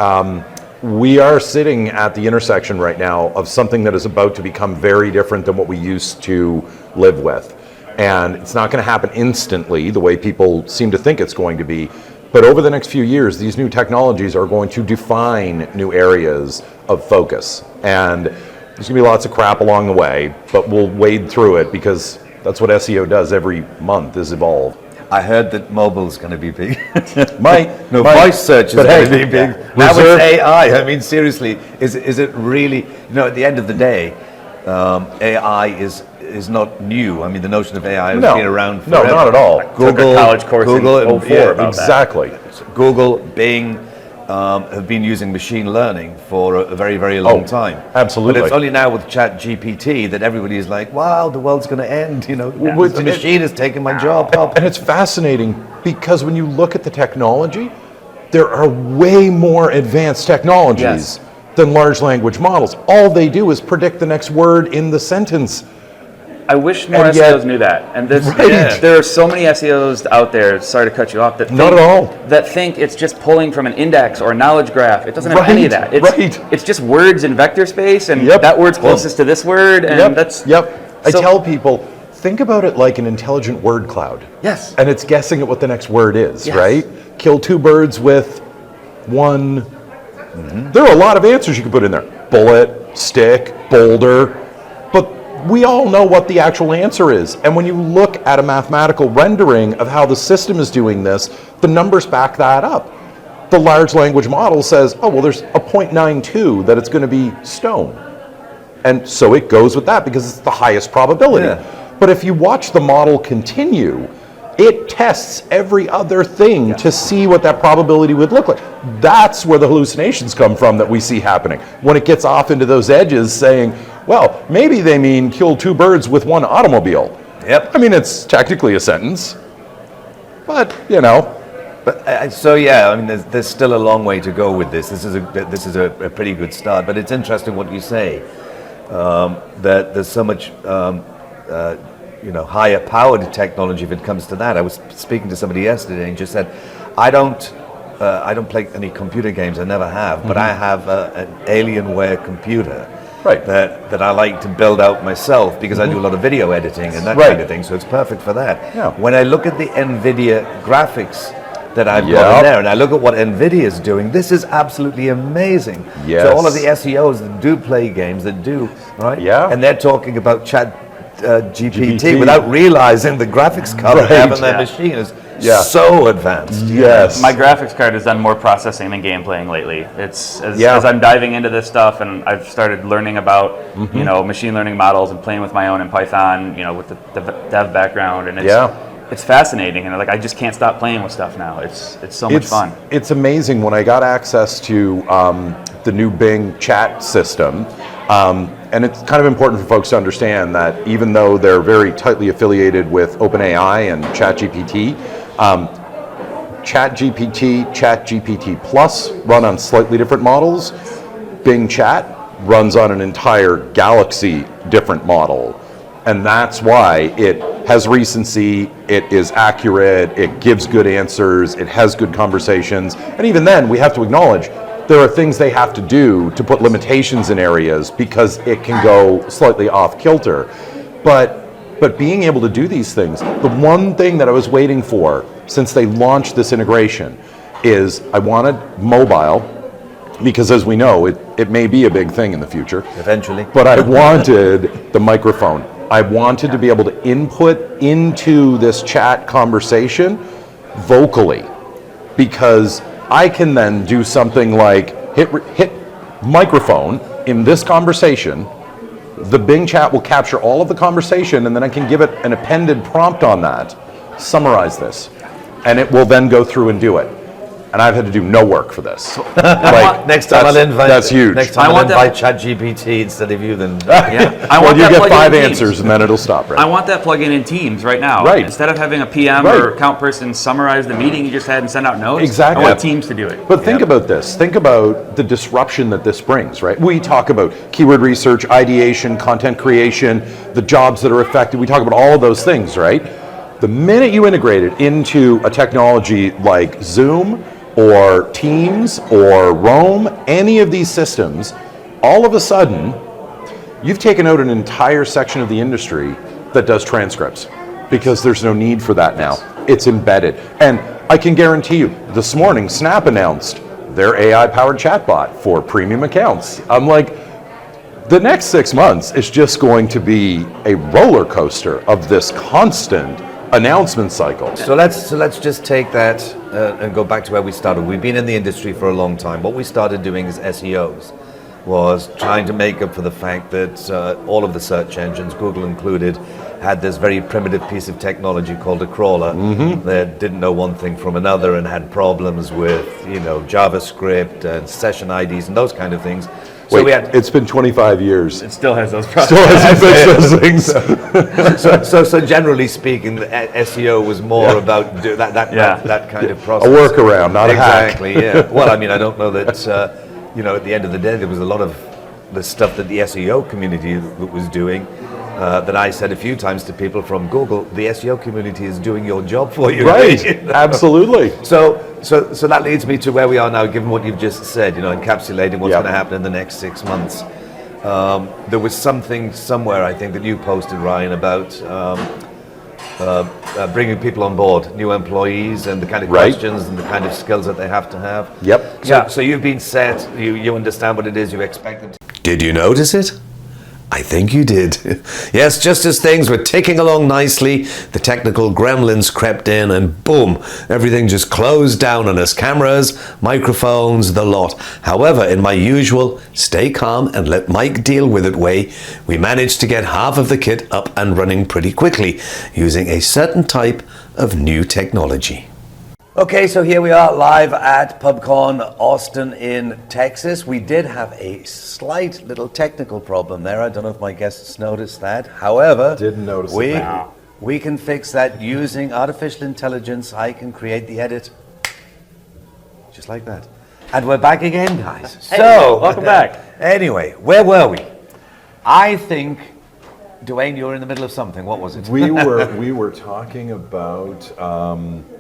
we are sitting at the intersection right now of something that is about to become very different than what we used to live with. And it's not going to happen instantly the way people seem to think it's going to be. But over the next few years, these new technologies are going to define new areas of focus. And there's going to be lots of crap along the way, but we'll wade through it because that's what SEO does every month, is evolve. I heard that mobile's going to be big. Voice search is going to be big. Now it's AI. I mean, seriously, is it really? At the end of the day, AI is not new. I mean, the notion of AI has been around forever. No, not at all. Google, took a college course in 2004 about exactly. that. Google, Bing have been using machine learning for a very, very long time. Absolutely. But it's only now with ChatGPT that everybody is like, wow, the world's going to end. The machine is taking my job up. And it's fascinating because when you look at the technology, there are way more advanced technologies than large language models. All they do is predict the next word in the sentence. I wish more SEOs knew that. And there are so many SEOs out there, sorry to cut you off, that think it's just pulling from an index or a knowledge graph. It doesn't have any of that. It's just words in vector space, and that word's closest to this word, and that's... I tell people, think about it like an intelligent word cloud. Yes. And it's guessing at what the next word is, right? Kill two birds with one... Mm-hmm. There are a lot of answers you can put in there. Bullet, stick, boulder, but we all know what the actual answer is. And when you look at a mathematical rendering of how the system is doing this, the numbers back that up. The large language model says, oh, well, there's a 0.92 that it's going to be stone. And so it goes with that because it's the highest probability. Yeah. But if you watch the model continue, it tests every other thing to see what that probability would look like. That's where the hallucinations come from that we see happening. When it gets off into those edges saying, well, maybe they mean kill two birds with one automobile. Yep. I mean, it's technically a sentence, but But I mean, there's still a long way to go with this. This is a pretty good start. But it's interesting what you say, that there's so much higher powered technology if it comes to that. I was speaking to somebody yesterday and just said, I don't play any computer games. I never have, but I have an Alienware computer. Right. That I like to build out myself because I do a lot of video editing and that kind of thing, so it's perfect for that. Yeah. When I look at the NVIDIA graphics that I've got in there and I look at what NVIDIA is doing, this is absolutely amazing. Yes. So all of the SEOs that do play games, and they're talking about ChatGPT without realizing the graphics card they have on their machine is so advanced. Yes. My graphics card has done more processing than game playing lately. It's as I'm diving into this stuff and I've started learning about machine learning models and playing with my own in Python, with the dev background, and it's fascinating, and I just can't stop playing with stuff now. It's so much fun. It's amazing. When I got access to the new Bing chat system, and it's kind of important for folks to understand that even though they're very tightly affiliated with OpenAI and ChatGPT, ChatGPT Plus run on slightly different models. Bing Chat runs on an entire galaxy different model. And that's why it has recency, it is accurate, it gives good answers, it has good conversations. And even then, we have to acknowledge there are things they have to do to put limitations in areas because it can go slightly off kilter. But being able to do these things, the one thing that I was waiting for since they launched this integration is I wanted mobile, because as we know, it may be a big thing in the future. Eventually. But I wanted the microphone. I wanted to be able to input into this chat conversation vocally, because I can then do something like hit microphone in this conversation. The Bing chat will capture all of the conversation, and then I can give it an appended prompt on that. Summarize this. And it will then go through and do it. and I've had to do no work for this. Next time I'll invite. That's huge. Next time I'll invite ChatGPT instead of you. Then you get 5 answers, and then it'll stop. Right. I want that plug-in in Teams right now. Right. Instead of having a PM or account person summarize the meeting you just had and send out notes. Exactly. I want Teams to do it. But think about this. Think about the disruption that this brings. Right. We talk about keyword research, ideation, content creation, the jobs that are affected. We talk about all of those things. Right. The minute you integrate it into a technology like Zoom or Teams or Rowe, any of these systems, all of a sudden, you've taken out an entire section of the industry that does transcripts because there's no need for that now. It's embedded. And I can guarantee you, this morning, Snap announced their AI-powered chatbot for premium accounts. I'm like, the next 6 months is just going to be a roller coaster of this constant announcement cycle. So let's just take that and go back to where we started. We've been in the industry for a long time. What we started doing as SEOs was trying to make up for the fact that all of the search engines, Google included, had this very primitive piece of technology called a crawler that didn't know one thing from another and had problems with JavaScript and session IDs and those kind of things. So it's been 25 years. It still has those problems. Still hasn't fixed those things. So generally speaking, the SEO was more about that kind of process. A workaround, not a hack. Exactly. Yeah. Well, I mean, I don't know that. At the end of the day, there was a lot of the stuff that the SEO community was doing. That I said a few times to people from Google, the SEO community is doing your job for you. Right. Absolutely. So that leads me to where we are now, given what you've just said, encapsulating what's going to happen in the next 6 months. There was something somewhere, I think, that you posted, Ryan, about bringing people on board, new employees, and the kind of questions and the kind of skills that they have to have. Yep. So you've been set, you understand what it is you expect them to. Did you notice it? I think you did. Yes, just as things were ticking along nicely, the technical gremlins crept in and boom, everything just closed down on us. Cameras, microphones, the lot. However, in my usual stay calm and let Mike deal with it way, we managed to get half of the kit up and running pretty quickly using a certain type of new technology. Okay, so here we are live at Pubcon Austin in Texas. We did have a slight little technical problem there. I don't know if my guests noticed that. However, didn't notice we can fix that using artificial intelligence. I can create the edit just like that. And we're back again, guys. Hey, so, welcome back. Anyway, where were we? I think, Duane, you were in the middle of something. What was it? We were talking about,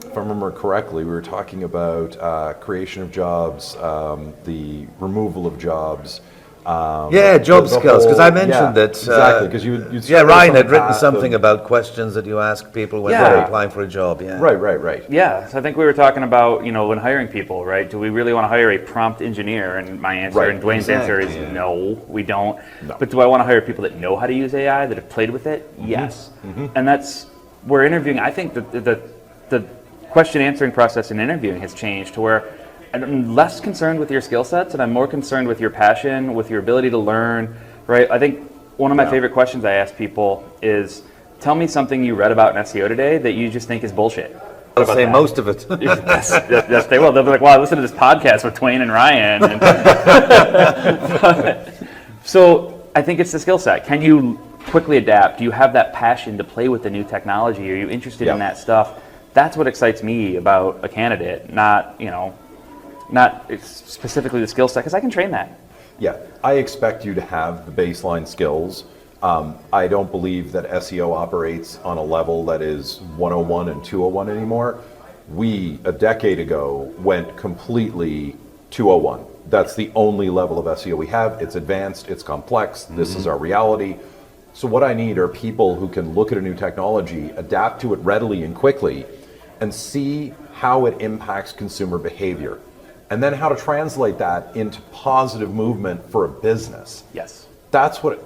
if I remember correctly, we were talking about creation of jobs, the removal of jobs. Job skills, because I mentioned that. Exactly, because you Ryan had written something about questions that you ask people when they're applying for a job. Yeah. Right. Yeah, so I think we were talking about, when hiring people, right? Do we really want to hire a prompt engineer? And my answer and Duane's answer is no, we don't. No. But do I want to hire people that know how to use AI, that have played with it? Yes. And that's, we're interviewing, I think the question answering process in interviewing has changed to where I'm less concerned with your skill sets and I'm more concerned with your passion, with your ability to learn, right? I think one of my favorite questions I ask people is, tell me something you read about in SEO today that you just think is bullshit. I'll say most of it. yes, they will. They'll be like, wow, I listened to this podcast with Duane and Ryan. So I think it's the skill set. Can you quickly adapt? Do you have that passion to play with the new technology? Are you interested in that stuff? That's what excites me about a candidate, not specifically the skill set, because I can train that. Yeah, I expect you to have the baseline skills. I don't believe that SEO operates on a level that is 101 and 201 anymore. We, a decade ago, went completely 201. That's the only level of SEO we have. It's advanced, it's complex, this is our reality. So what I need are people who can look at a new technology, adapt to it readily and quickly, and see how it impacts consumer behavior. And then how to translate that into positive movement for a business. Yes. That's what,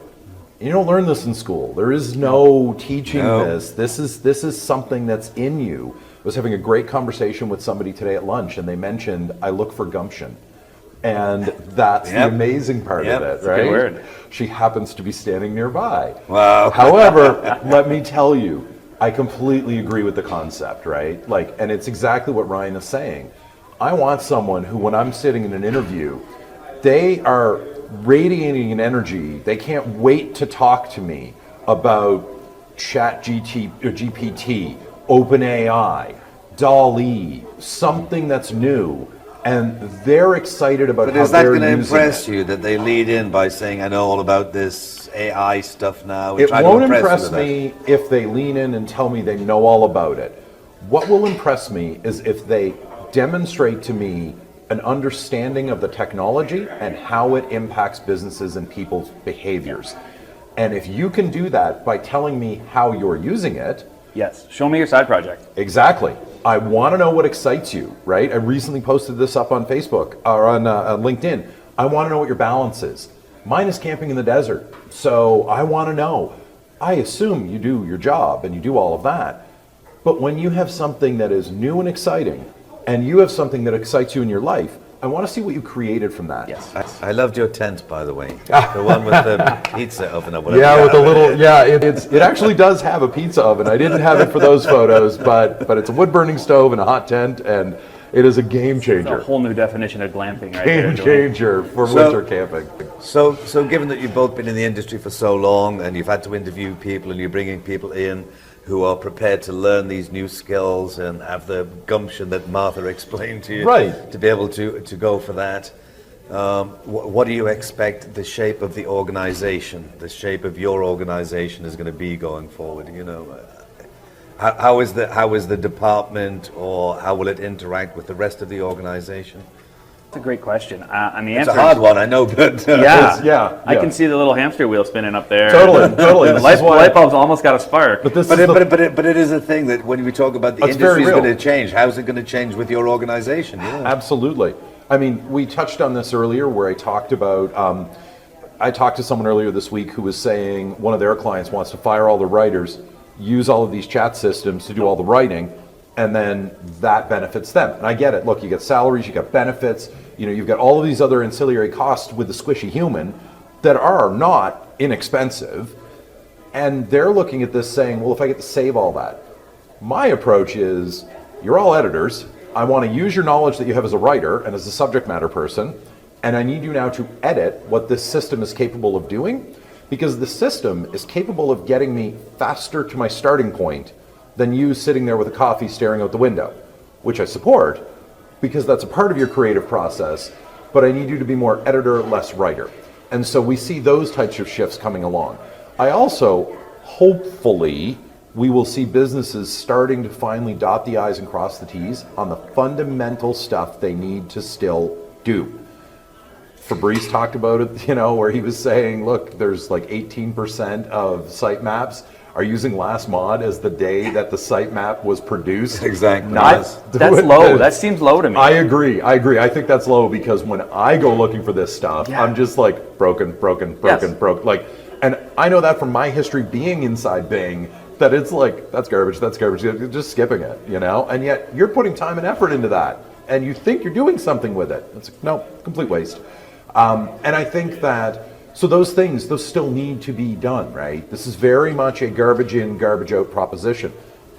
you don't learn this in school. There is no teaching this. This is something that's in you. I was having a great conversation with somebody today at lunch and they mentioned, I look for gumption. And that's the amazing part of it, right? Good word. She happens to be standing nearby. Wow. However, let me tell you, I completely agree with the concept, right? And it's exactly what Ryan is saying. I want someone who, when I'm sitting in an interview, they are radiating an energy. They can't wait to talk to me about GPT, OpenAI, DALL-E, something that's new, and they're excited about how they're using it. But is that going to impress you that they lead in by saying, I know all about this AI stuff now? It won't impress me if they lean in and tell me they know all about it. What will impress me is if they demonstrate to me an understanding of the technology and how it impacts businesses and people's behaviors. And if you can do that by telling me how you're using it. Yes, show me your side project. Exactly. I want to know what excites you, right? I recently posted this up on Facebook or on LinkedIn. I want to know what your balance is. Mine is camping in the desert. So I want to know. I assume you do your job and you do all of that. But when you have something that is new and exciting, and you have something that excites you in your life, I want to see what you created from that. Yes. I loved your tent, by the way. The one with the pizza oven or whatever. Yeah, with the little, it actually does have a pizza oven. I didn't have it for those photos, but it's a wood burning stove and a hot tent, and it is a game changer. It's a whole new definition of glamping right Game changer for winter camping. So given that you've both been in the industry for so long and you've had to interview people and you're bringing people in who are prepared to learn these new skills and have the gumption that Martha explained to you, right, to be able to go for that. What do you expect the shape of the organization, the shape of your organization is going to be going forward? You know, how is the department, or how will it interact with the rest of the organization? That's a great question. And the it's answer a hard one, I know, but I can see the little hamster wheel spinning up there. Totally. Light bulb's almost got a spark. But it is a thing that when we talk about the industry is going to change, how's it going to change with your organization? Yeah. Absolutely. I mean, we touched on this earlier where I talked about, I talked to someone earlier this week who was saying one of their clients wants to fire all the writers, use all of these chat systems to do all the writing, and then that benefits them. And I get it. Look, you get salaries, you got benefits, you've got all of these other ancillary costs with the squishy human that are not inexpensive. And they're looking at this saying, well, if I get to save all that. My approach is, you're all editors. I want to use your knowledge that you have as a writer and as a subject matter person, and I need you now to edit what this system is capable of doing, because the system is capable of getting me faster to my starting point than you sitting there with a coffee staring out the window, which I support because that's a part of your creative process, but I need you to be more editor, less writer. And so we see those types of shifts coming along. I also, hopefully, we will see businesses starting to finally dot the I's and cross the T's on the fundamental stuff they need to still do. Fabrice talked about it, where he was saying, look, there's like 18% of sitemaps are using last mod as the day that the sitemap was produced. Exactly. That's low. That seems low to me. I agree. I think that's low because when I go looking for this stuff, I'm just like broken. Like, and I know that from my history being inside Bing, that it's like, that's garbage, you're just skipping it, and yet you're putting time and effort into that, and you think you're doing something with it. It's like, no, complete waste. And I think that, so those things, those still need to be done, right? This is very much a garbage in, garbage out proposition.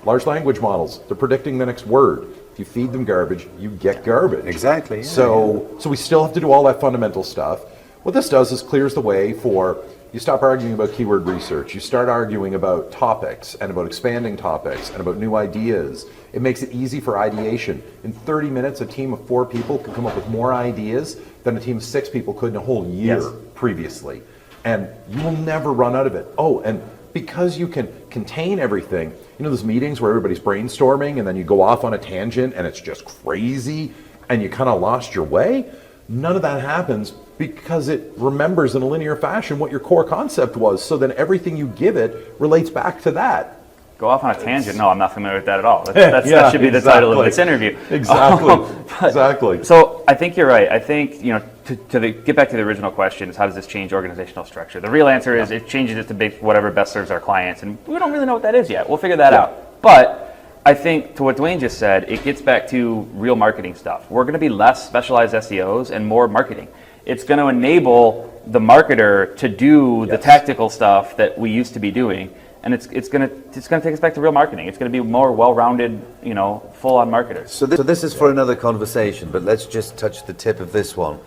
Large language models, they're predicting the next word. If you feed them garbage, you get garbage. Exactly. Yeah, so we still have to do all that fundamental stuff. What this does is clears the way for, you stop arguing about keyword research, you start arguing about topics and about expanding topics and about new ideas. It makes it easy for ideation. In 30 minutes, a team of 4 people could come up with more ideas than a team of 6 people could in a whole year previously. And you will never run out of it. Oh, and because you can contain everything, those meetings where everybody's brainstorming and then you go off on a tangent and it's just crazy and you kind of lost your way, none of that happens because it remembers in a linear fashion what your core concept was, so then everything you give it relates back to that. Go off on a tangent? No, I'm not familiar with that at all. That should be the title of this interview. Exactly. So I think you're right. I think, get back to the original question is how does this change organizational structure? The real answer is it changes it to whatever best serves our clients, and we don't really know what that is yet. We'll figure that out. But I think to what Duane just said, it gets back to real marketing stuff. We're going to be less specialized SEOs and more marketing. It's going to enable the marketer to do the tactical stuff that we used to be doing. and it's gonna take us back to real marketing. It's gonna be more well-rounded, full-on marketers. So this is for another conversation, but let's just touch the tip of this one.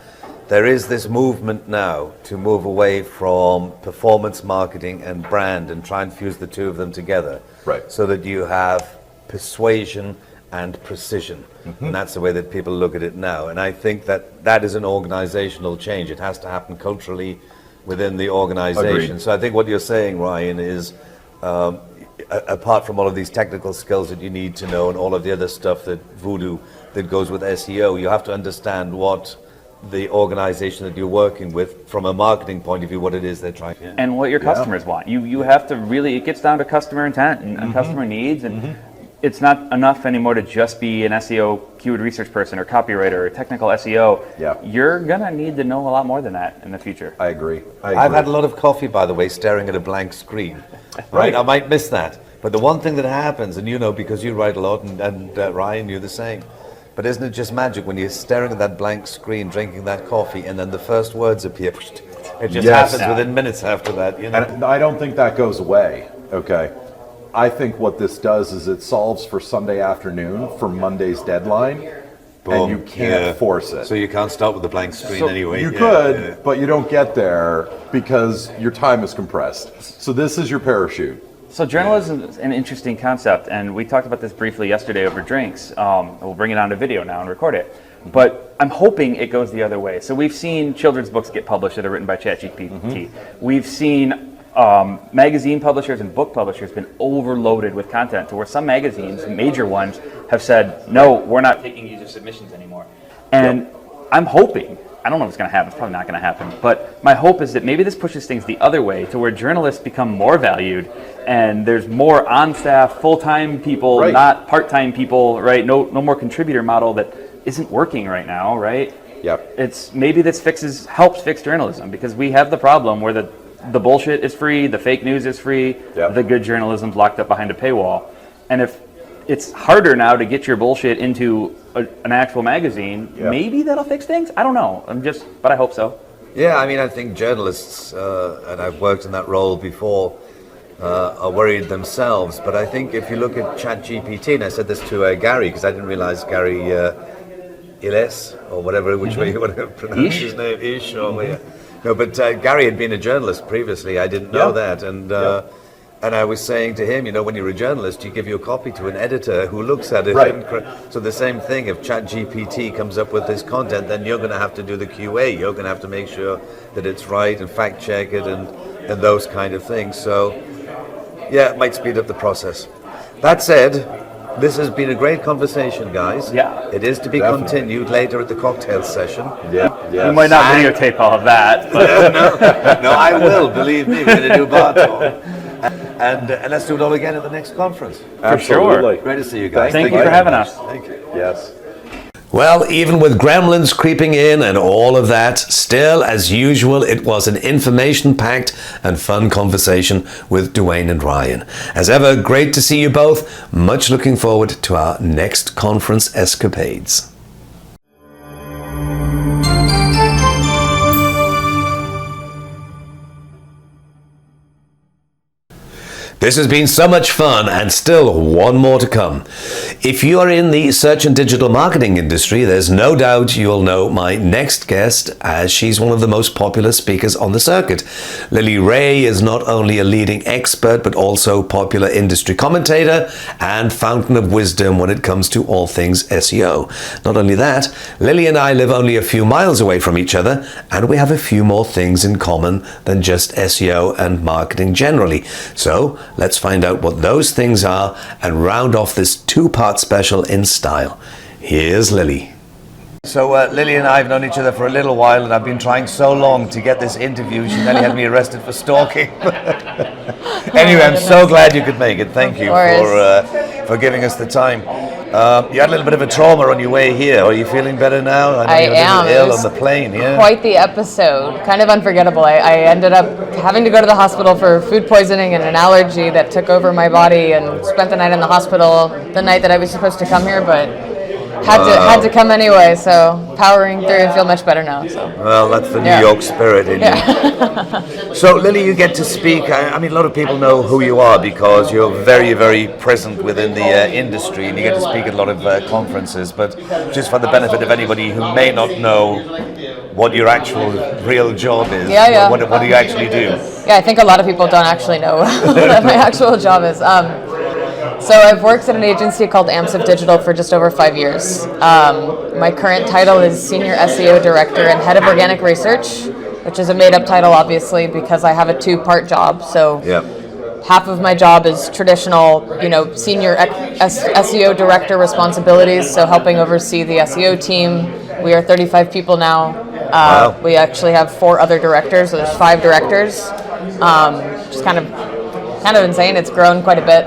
There is this movement now to move away from performance marketing and brand and try and fuse the two of them together. Right. So that you have persuasion and precision. And that's the way that people look at it now. And I think that is an organizational change. It has to happen culturally within the organization. Agreed. So I think what you're saying, Ryan, is apart from all of these technical skills that you need to know and all of the other stuff that goes with SEO, you have to understand what the organization that you're working with, from a marketing point of view, what it is they're trying to do. And what your customers want. You have to really, it gets down to customer intent and customer needs, and it's not enough anymore to just be an SEO keyword research person or copywriter or technical SEO. Yeah. You're gonna need to know a lot more than that in the future. I agree. I've had a lot of coffee, by the way, staring at a blank screen. Right, I might miss that. But the one thing that happens, and because you write a lot, and Ryan, you're the same, but isn't it just magic when you're staring at that blank screen, drinking that coffee, and then the first words appear? It just happens within minutes after that. And I don't think that goes away, okay? I think what this does is it solves for Sunday afternoon for Monday's deadline, and you can't force it. So you can't start with the blank screen anyway. You could, but you don't get there because your time is compressed. So this is your parachute. So journalism is an interesting concept, and we talked about this briefly yesterday over drinks. We'll bring it on to video now and record it. But I'm hoping it goes the other way. So we've seen children's books get published that are written by ChatGPT. We've seen magazine publishers and book publishers been overloaded with content to where some magazines, major ones, have said, no, we're not taking user submissions anymore. And I'm hoping, I don't know if it's going to happen, it's probably not going to happen, but my hope is that maybe this pushes things the other way to where journalists become more valued and there's more on-staff, full-time people, not part-time people, right? No more contributor model that isn't working right now, right? Yep. It's maybe this helps fix journalism, because we have the problem where the bullshit is free, the fake news is free, the good journalism's locked up behind a paywall. And if it's harder now to get your bullshit into an actual magazine, maybe that'll fix things? I don't know. But I hope so. Yeah, I mean, I think journalists, and I've worked in that role before, are worried themselves. But I think if you look at ChatGPT, and I said this to Gary, because I didn't realize Gary Illyes, or whatever, which way you want to pronounce his name, Ish, or no, but Gary had been a journalist previously. I didn't know that, and I was saying to him, when you're a journalist, you give your copy to an editor who looks at it. So the same thing, if ChatGPT comes up with this content, then you're going to have to do the QA. You're going to have to make sure that it's right and fact check it and those kind of things. So, yeah, it might speed up the process. That said, this has been a great conversation, guys. Yeah. It is to be continued later at the cocktail session. You might not videotape all of that. But no, I will, believe me. We're going to do bar talk. And let's do it all again at the next conference. Absolutely. Great to see you guys. Thank you for having us. Thank you. Yes. Well, even with gremlins creeping in and all of that, still, as usual, it was an information-packed and fun conversation with Duane and Ryan. As ever, great to see you both. Much looking forward to our next conference escapades. This has been so much fun, and still one more to come. If you are in the search and digital marketing industry, there's no doubt you'll know my next guest, as she's one of the most popular speakers on the circuit. Lily Ray is not only a leading expert, but also popular industry commentator and fountain of wisdom when it comes to all things SEO. Not only that, Lily and I live only a few miles away from each other, and we have a few more things in common than just SEO and marketing generally. So, let's find out what those things are and round off this two-part special in style. Here's Lily. So Lily and I have known each other for a little while, and I've been trying so long to get this interview. She nearly had me arrested for stalking. Anyway, I'm so glad you could make it. Thank you for giving us the time. You had a little bit of a trauma on your way here. Are you feeling better now? I am. Ill on the plane, yeah? Quite the episode. Kind of unforgettable. I ended up having to go to the hospital for food poisoning and an allergy that took over my body, and spent the night in the hospital the night that I was supposed to come here, but Had to come anyway, so powering through, feel much better now. So. Well, that's the New York spirit in you. So, Lily, you get to speak. I mean, a lot of people know who you are because you're very, very present within the industry, and you get to speak at a lot of conferences. But just for the benefit of anybody who may not know what your actual real job is, what do you actually do? Yeah, I think a lot of people don't actually know what my actual job is. So I've worked at an agency called Amsive Digital for just over 5 years. My current title is Senior SEO Director and Head of Organic Research, which is a made-up title, obviously, because I have a two-part job. So half of my job is traditional, senior SEO Director responsibilities, so helping oversee the SEO team. We are 35 people now. We actually have 4 other directors, so there's 5 directors. Just kind of insane. It's grown quite a bit.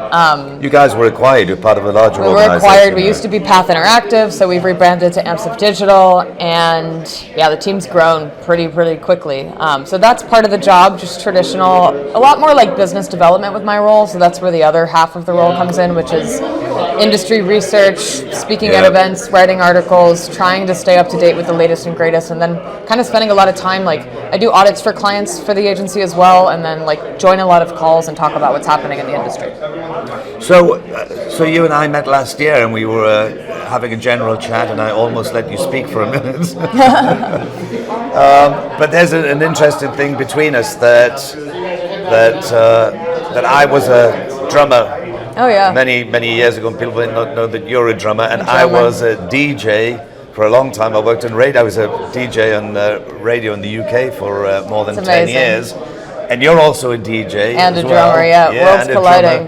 You guys were acquired. You're part of a larger organization. We were acquired. We used to be Path Interactive, so we've rebranded to Amsive Digital, and the team's grown pretty quickly. So that's part of the job, just traditional, a lot more like business development with my role. So that's where the other half of the role comes in, which is industry research, speaking at events, writing articles, trying to stay up to date with the latest and greatest, and then kind of spending a lot of time, like I do audits for clients for the agency as well, and then like join a lot of calls and talk about what's happening in the industry. So you and I met last year, and we were having a general chat, and I almost let you speak for a minute. But there's an interesting thing between us that I was a drummer. Oh yeah. Many years ago, and people did not know that you're a drummer, and I was a DJ for a long time. I worked in radio. I was a DJ on radio in the UK for more than 10 years. And you're also a DJ and as a drummer, worlds colliding.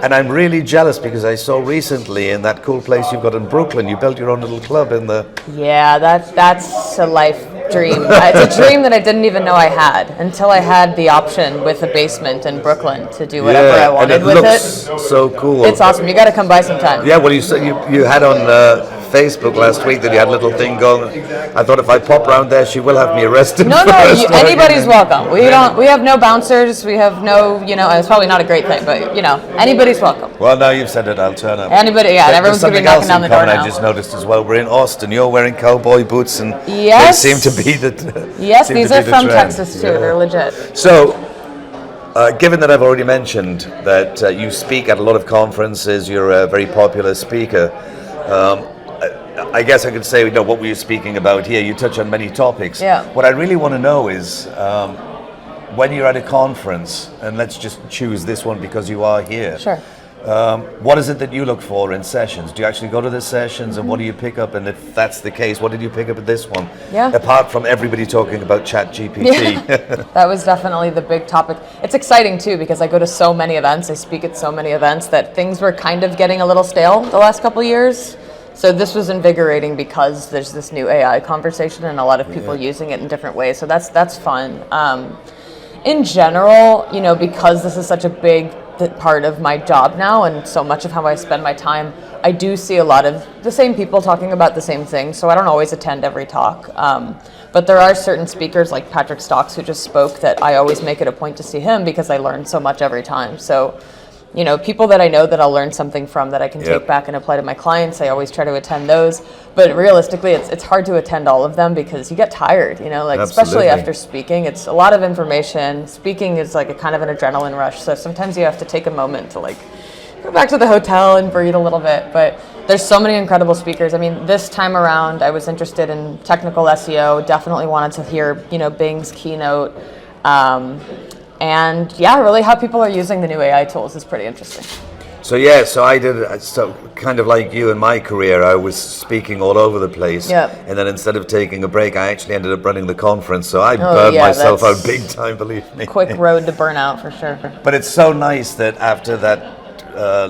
And I'm really jealous because I saw recently in that cool place you've got in Brooklyn, you built your own little club in the. Yeah, that's a life dream. It's a dream that I didn't even know I had until I had the option with a basement in Brooklyn to do whatever I wanted with it. And it looks so cool. It's awesome. You got to come by sometime. Yeah, well, you had on Facebook last week that you had a little thing going. I thought if I pop round there, she will have me arrested. No, anybody's welcome. We have no bouncers. We have no, it's probably not a great thing, but anybody's welcome. Well, now you've said it, I'll turn up. Anybody, and everyone's going to be knocking down the door now. I just noticed as well. We're in Austin. You're wearing cowboy boots, and they seem to be the. Yes, these are from Texas too. They're legit. So. Given that I've already mentioned that you speak at a lot of conferences, you're a very popular speaker. I guess I could say, what were you speaking about here? You touch on many topics. Yeah. What I really want to know is when you're at a conference, and let's just choose this one because you are here. Sure. What is it that you look for in sessions? Do you actually go to the sessions, and what do you pick up? And if that's the case, what did you pick up at this one? Yeah. Apart from everybody talking about ChatGPT. Yeah. That was definitely the big topic. It's exciting too because I go to so many events, I speak at so many events that things were kind of getting a little stale the last couple of years. So this was invigorating because there's this new AI conversation and a lot of people using it in different ways. So that's fun. In general, because this is such a big part of my job now and so much of how I spend my time, I do see a lot of the same people talking about the same thing. So I don't always attend every talk. But there are certain speakers like Patrick Stocks who just spoke that I always make it a point to see him because I learn so much every time. So people that I know that I'll learn something from that I can take back and apply to my clients, I always try to attend those. But realistically, it's hard to attend all of them because you get tired, especially after speaking. It's a lot of information. Speaking is like a kind of an adrenaline rush. So sometimes you have to take a moment to go back to the hotel and breathe a little bit. But there's so many incredible speakers. I mean, this time around, I was interested in technical SEO, definitely wanted to hear, Bing's keynote. And really how people are using the new AI tools is pretty interesting. So I did, so kind of like you in my career, I was speaking all over the place. And then instead of taking a break, I actually ended up running the conference. So I burned myself out big time, believe me. Quick road to burnout for sure. But it's so nice that after that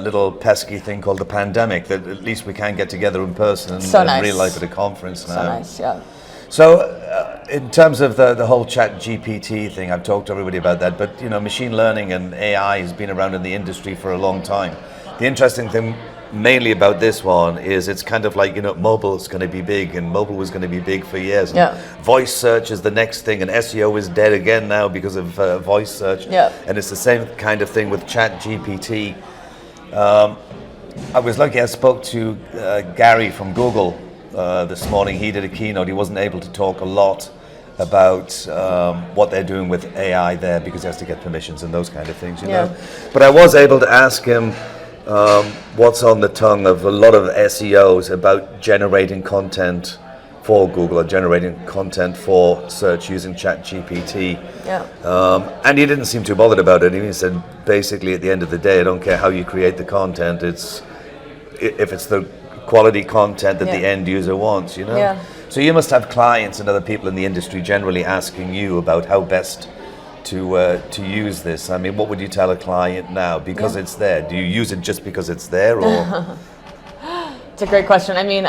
little pesky thing called the pandemic, that at least we can get together in person and real life at a conference now. So nice, yeah. So in terms of the whole ChatGPT thing, I've talked to everybody about that, but machine learning and AI has been around in the industry for a long time. The interesting thing mainly about this one is it's kind of like, mobile is going to be big, and mobile was going to be big for years. Voice search is the next thing, and SEO is dead again now because of voice search. And it's the same kind of thing with ChatGPT. I was lucky. I spoke to Gary from Google this morning. He did a keynote. He wasn't able to talk a lot about what they're doing with AI there because he has to get permissions and those kind of things, you know. But I was able to ask him what's on the tongue of a lot of SEOs about generating content for Google or generating content for search using ChatGPT. And he didn't seem too bothered about it. He said, basically, at the end of the day, I don't care how you create the content. If it's the quality content that the end user wants, you know. So you must have clients and other people in the industry generally asking you about how best to use this. I mean, what would you tell a client now because it's there? Do you use it just because it's there, or? It's a great question. I mean,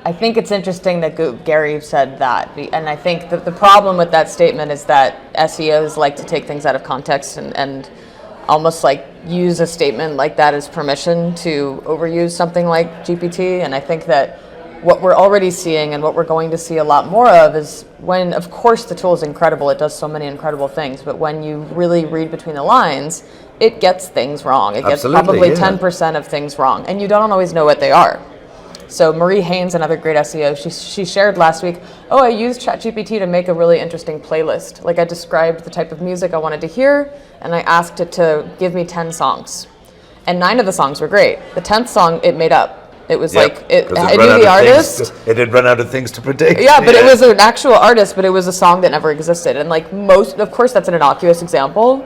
I think it's interesting that Gary said that, and I think that the problem with that statement is that SEOs like to take things out of context and almost like use a statement like that as permission to overuse something like GPT. And I think that what we're already seeing and what we're going to see a lot more of is when, of course, the tool is incredible. It does so many incredible things, but when you really read between the lines, it gets things wrong. It gets probably 10% of things wrong, and you don't always know what they are. So Marie Haynes, another great SEO, she shared last week, I used ChatGPT to make a really interesting playlist. Like I described the type of music I wanted to hear, and I asked it to give me 10 songs. And 9 of the songs were great. The 10th song, it made up. It was like, it knew the artist. It had run out of things to predict. Yeah, but it was an actual artist, but it was a song that never existed. And like of course that's an innocuous example,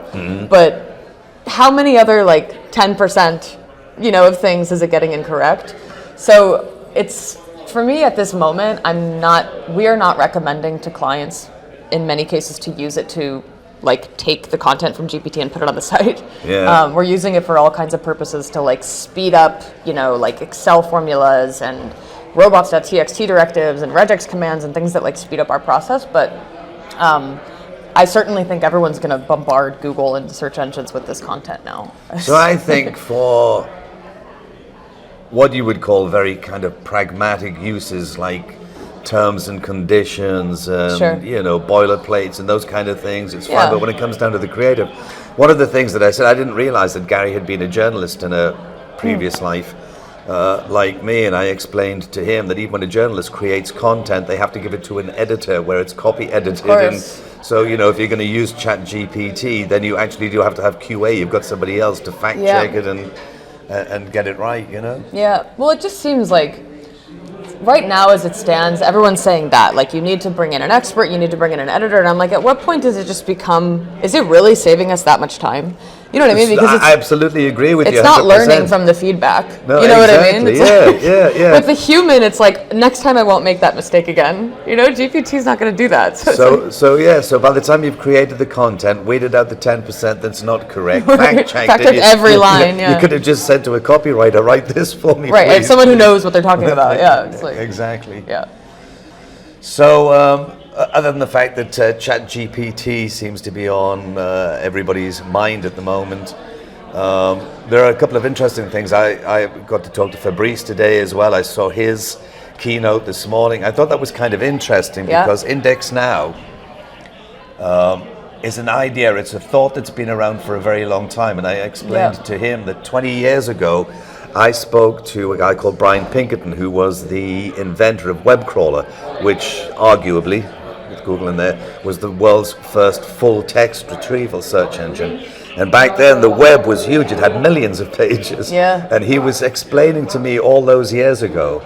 but how many other like 10%, of things is it getting incorrect? So it's, for me at this moment, we are not recommending to clients in many cases to use it to like take the content from GPT and put it on the site. We're using it for all kinds of purposes to like speed up, like Excel formulas and robots.txt directives and regex commands and things that like speed up our process. But I certainly think everyone's going to bombard Google and search engines with this content now. So I think for what you would call very kind of pragmatic uses like terms and conditions and boilerplates and those kind of things, it's fine. But when it comes down to the creative, one of the things that I said, I didn't realize that Gary had been a journalist in a previous life like me, and I explained to him that even when a journalist creates content, they have to give it to an editor where it's copy edited, and so if you're going to use ChatGPT, then you actually do have to have QA. You've got somebody else to fact check it and get it right, Yeah, well, it just seems like right now as it stands, everyone's saying that, like, you need to bring in an expert, you need to bring in an editor, and I'm like, at what point does it just become, is it really saving us that much time? You know what I mean? Because I absolutely agree with you. It's 100%. Not learning from the feedback. No, you know exactly. What I mean? Yeah. With the human, it's like, next time I won't make that mistake again. GPT's not going to do that. So by the time you've created the content, weeded out the 10% that's not correct, fact checked every line. You could have just said to a copywriter, write this for me, right, please. and someone who knows what they're talking about. Yeah, it's like, exactly. Yeah. So, other than the fact that ChatGPT seems to be on everybody's mind at the moment, there are a couple of interesting things. I got to talk to Fabrice today as well. I saw his keynote this morning. I thought that was kind of interesting because Index Now is an idea. It's a thought that's been around for a very long time. And I explained to him that 20 years ago, I spoke to a guy called Brian Pinkerton, who was the inventor of WebCrawler, which arguably, with Google in there, was the world's first full text retrieval search engine. And back then the web was huge, it had millions of pages. And he was explaining to me all those years ago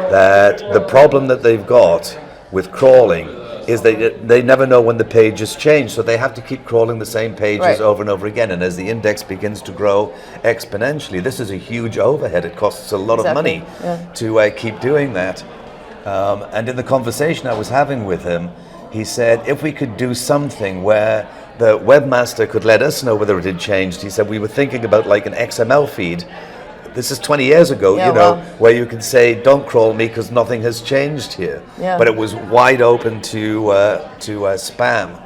that the problem that they've got with crawling is they never know when the pages change, so they have to keep crawling the same pages over and over again. And as the index begins to grow exponentially, this is a huge overhead. It costs a lot of money to keep doing that. And in the conversation I was having with him, he said, if we could do something where the webmaster could let us know whether it had changed, he said, we were thinking about like an XML feed. This is 20 years ago, where you can say, don't crawl me because nothing has changed here. But it was wide open to spam,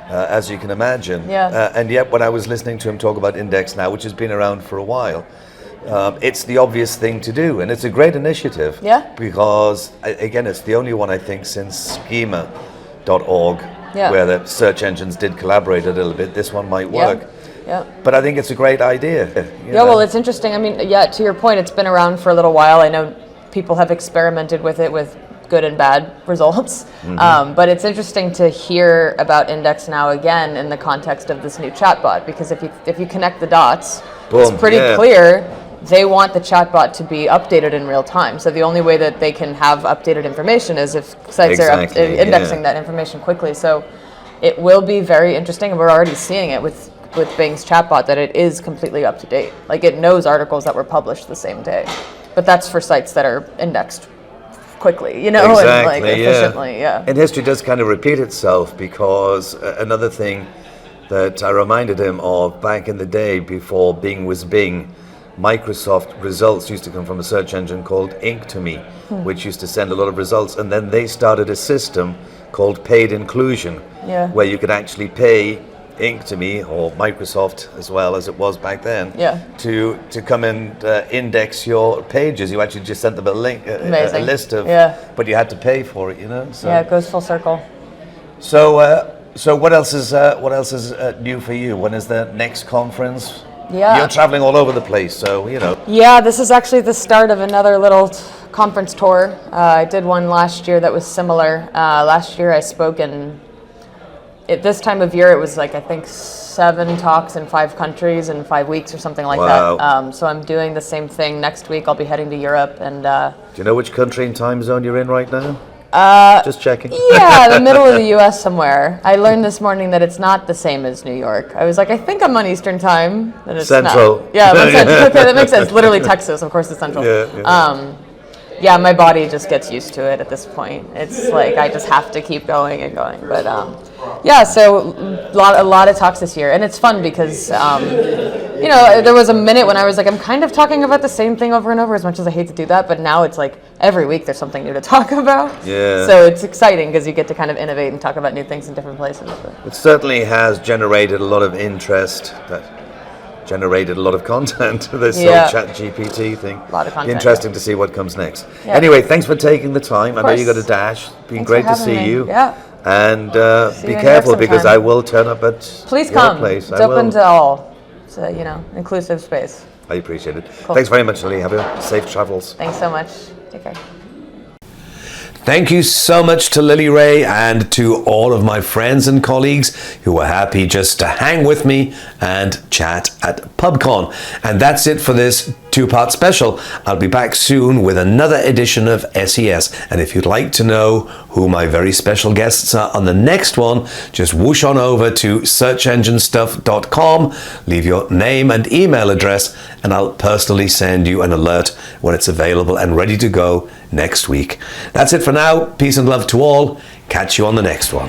as you can imagine. And yet when I was listening to him talk about Index Now, which has been around for a while, it's the obvious thing to do. And it's a great initiative. Because, again, it's the only one, I think, since Schema.org where the search engines did collaborate a little bit, this one might work. Yeah. But I think it's a great idea. Well, it's interesting. I mean, to your point, it's been around for a little while. I know people have experimented with it with good and bad results. But it's interesting to hear about Index now again in the context of this new chatbot, because if you connect the dots, it's pretty clear they want the chatbot to be updated in real time. So the only way that they can have updated information is if sites are indexing that information quickly. So it will be very interesting, and we're already seeing it with Bing's chatbot, that it is completely up to date. Like, it knows articles that were published the same day. But that's for sites that are indexed quickly, and like efficiently. And history does kind of repeat itself, because another thing that I reminded him of back in the day before Bing was Bing, Microsoft results used to come from a search engine called Ink2Me, which used to send a lot of results, and then they started a system called paid inclusion, where you could actually pay Ink2Me, or Microsoft as well as it was back then, to come and index your pages. You actually just sent them a link, a list of, but you had to pay for it, So it goes full circle. So what else is new for you? When is the next conference? You're traveling all over the place, so Yeah, this is actually the start of another little conference tour. I did one last year that was similar. Last year I spoke at this time of year, it was like, I think 7 talks in 5 countries in 5 weeks or something like that. So I'm doing the same thing next week. I'll be heading to Europe. And do you know which country and time zone you're in right now? Just checking. Yeah, the middle of the U.S. somewhere. I learned this morning that it's not the same as New York. I was like, I think I'm on Eastern time. But it's Central. Not. Yeah, but okay, that makes sense. Literally Texas, of course, it's Central. Yeah, my body just gets used to it at this point. It's like I just have to keep going and going. But so a lot of talks this year, and it's fun because there was a minute when I was like, I'm kind of talking about the same thing over and over, as much as I hate to do that. But now it's like every week there's something new to talk about. Yeah. So it's exciting because you get to kind of innovate and talk about new things in different places. It certainly has generated a lot of interest. That generated a lot of content, this whole ChatGPT thing. A lot of content. Interesting to see what comes next. Anyway, thanks for taking the time. I know you got a dash. Been great to see you. Yeah. And be careful, because I will turn up at Please come. place. It's open to all. It's a, inclusive space. I appreciate it. Cool. Thanks very much, Lily. Have a safe travels. Thanks so much. Take care. Thank you so much to Lily Ray and to all of my friends and colleagues who were happy just to hang with me and chat at Pubcon. And that's it for this 2-part special. I'll be back soon with another edition of SES. And if you'd like to know who my very special guests are on the next one, just whoosh on over to searchenginestuff.com, leave your name and email address, and I'll personally send you an alert when it's available and ready to go next week. That's it for now. Peace and love to all. Catch you on the next one.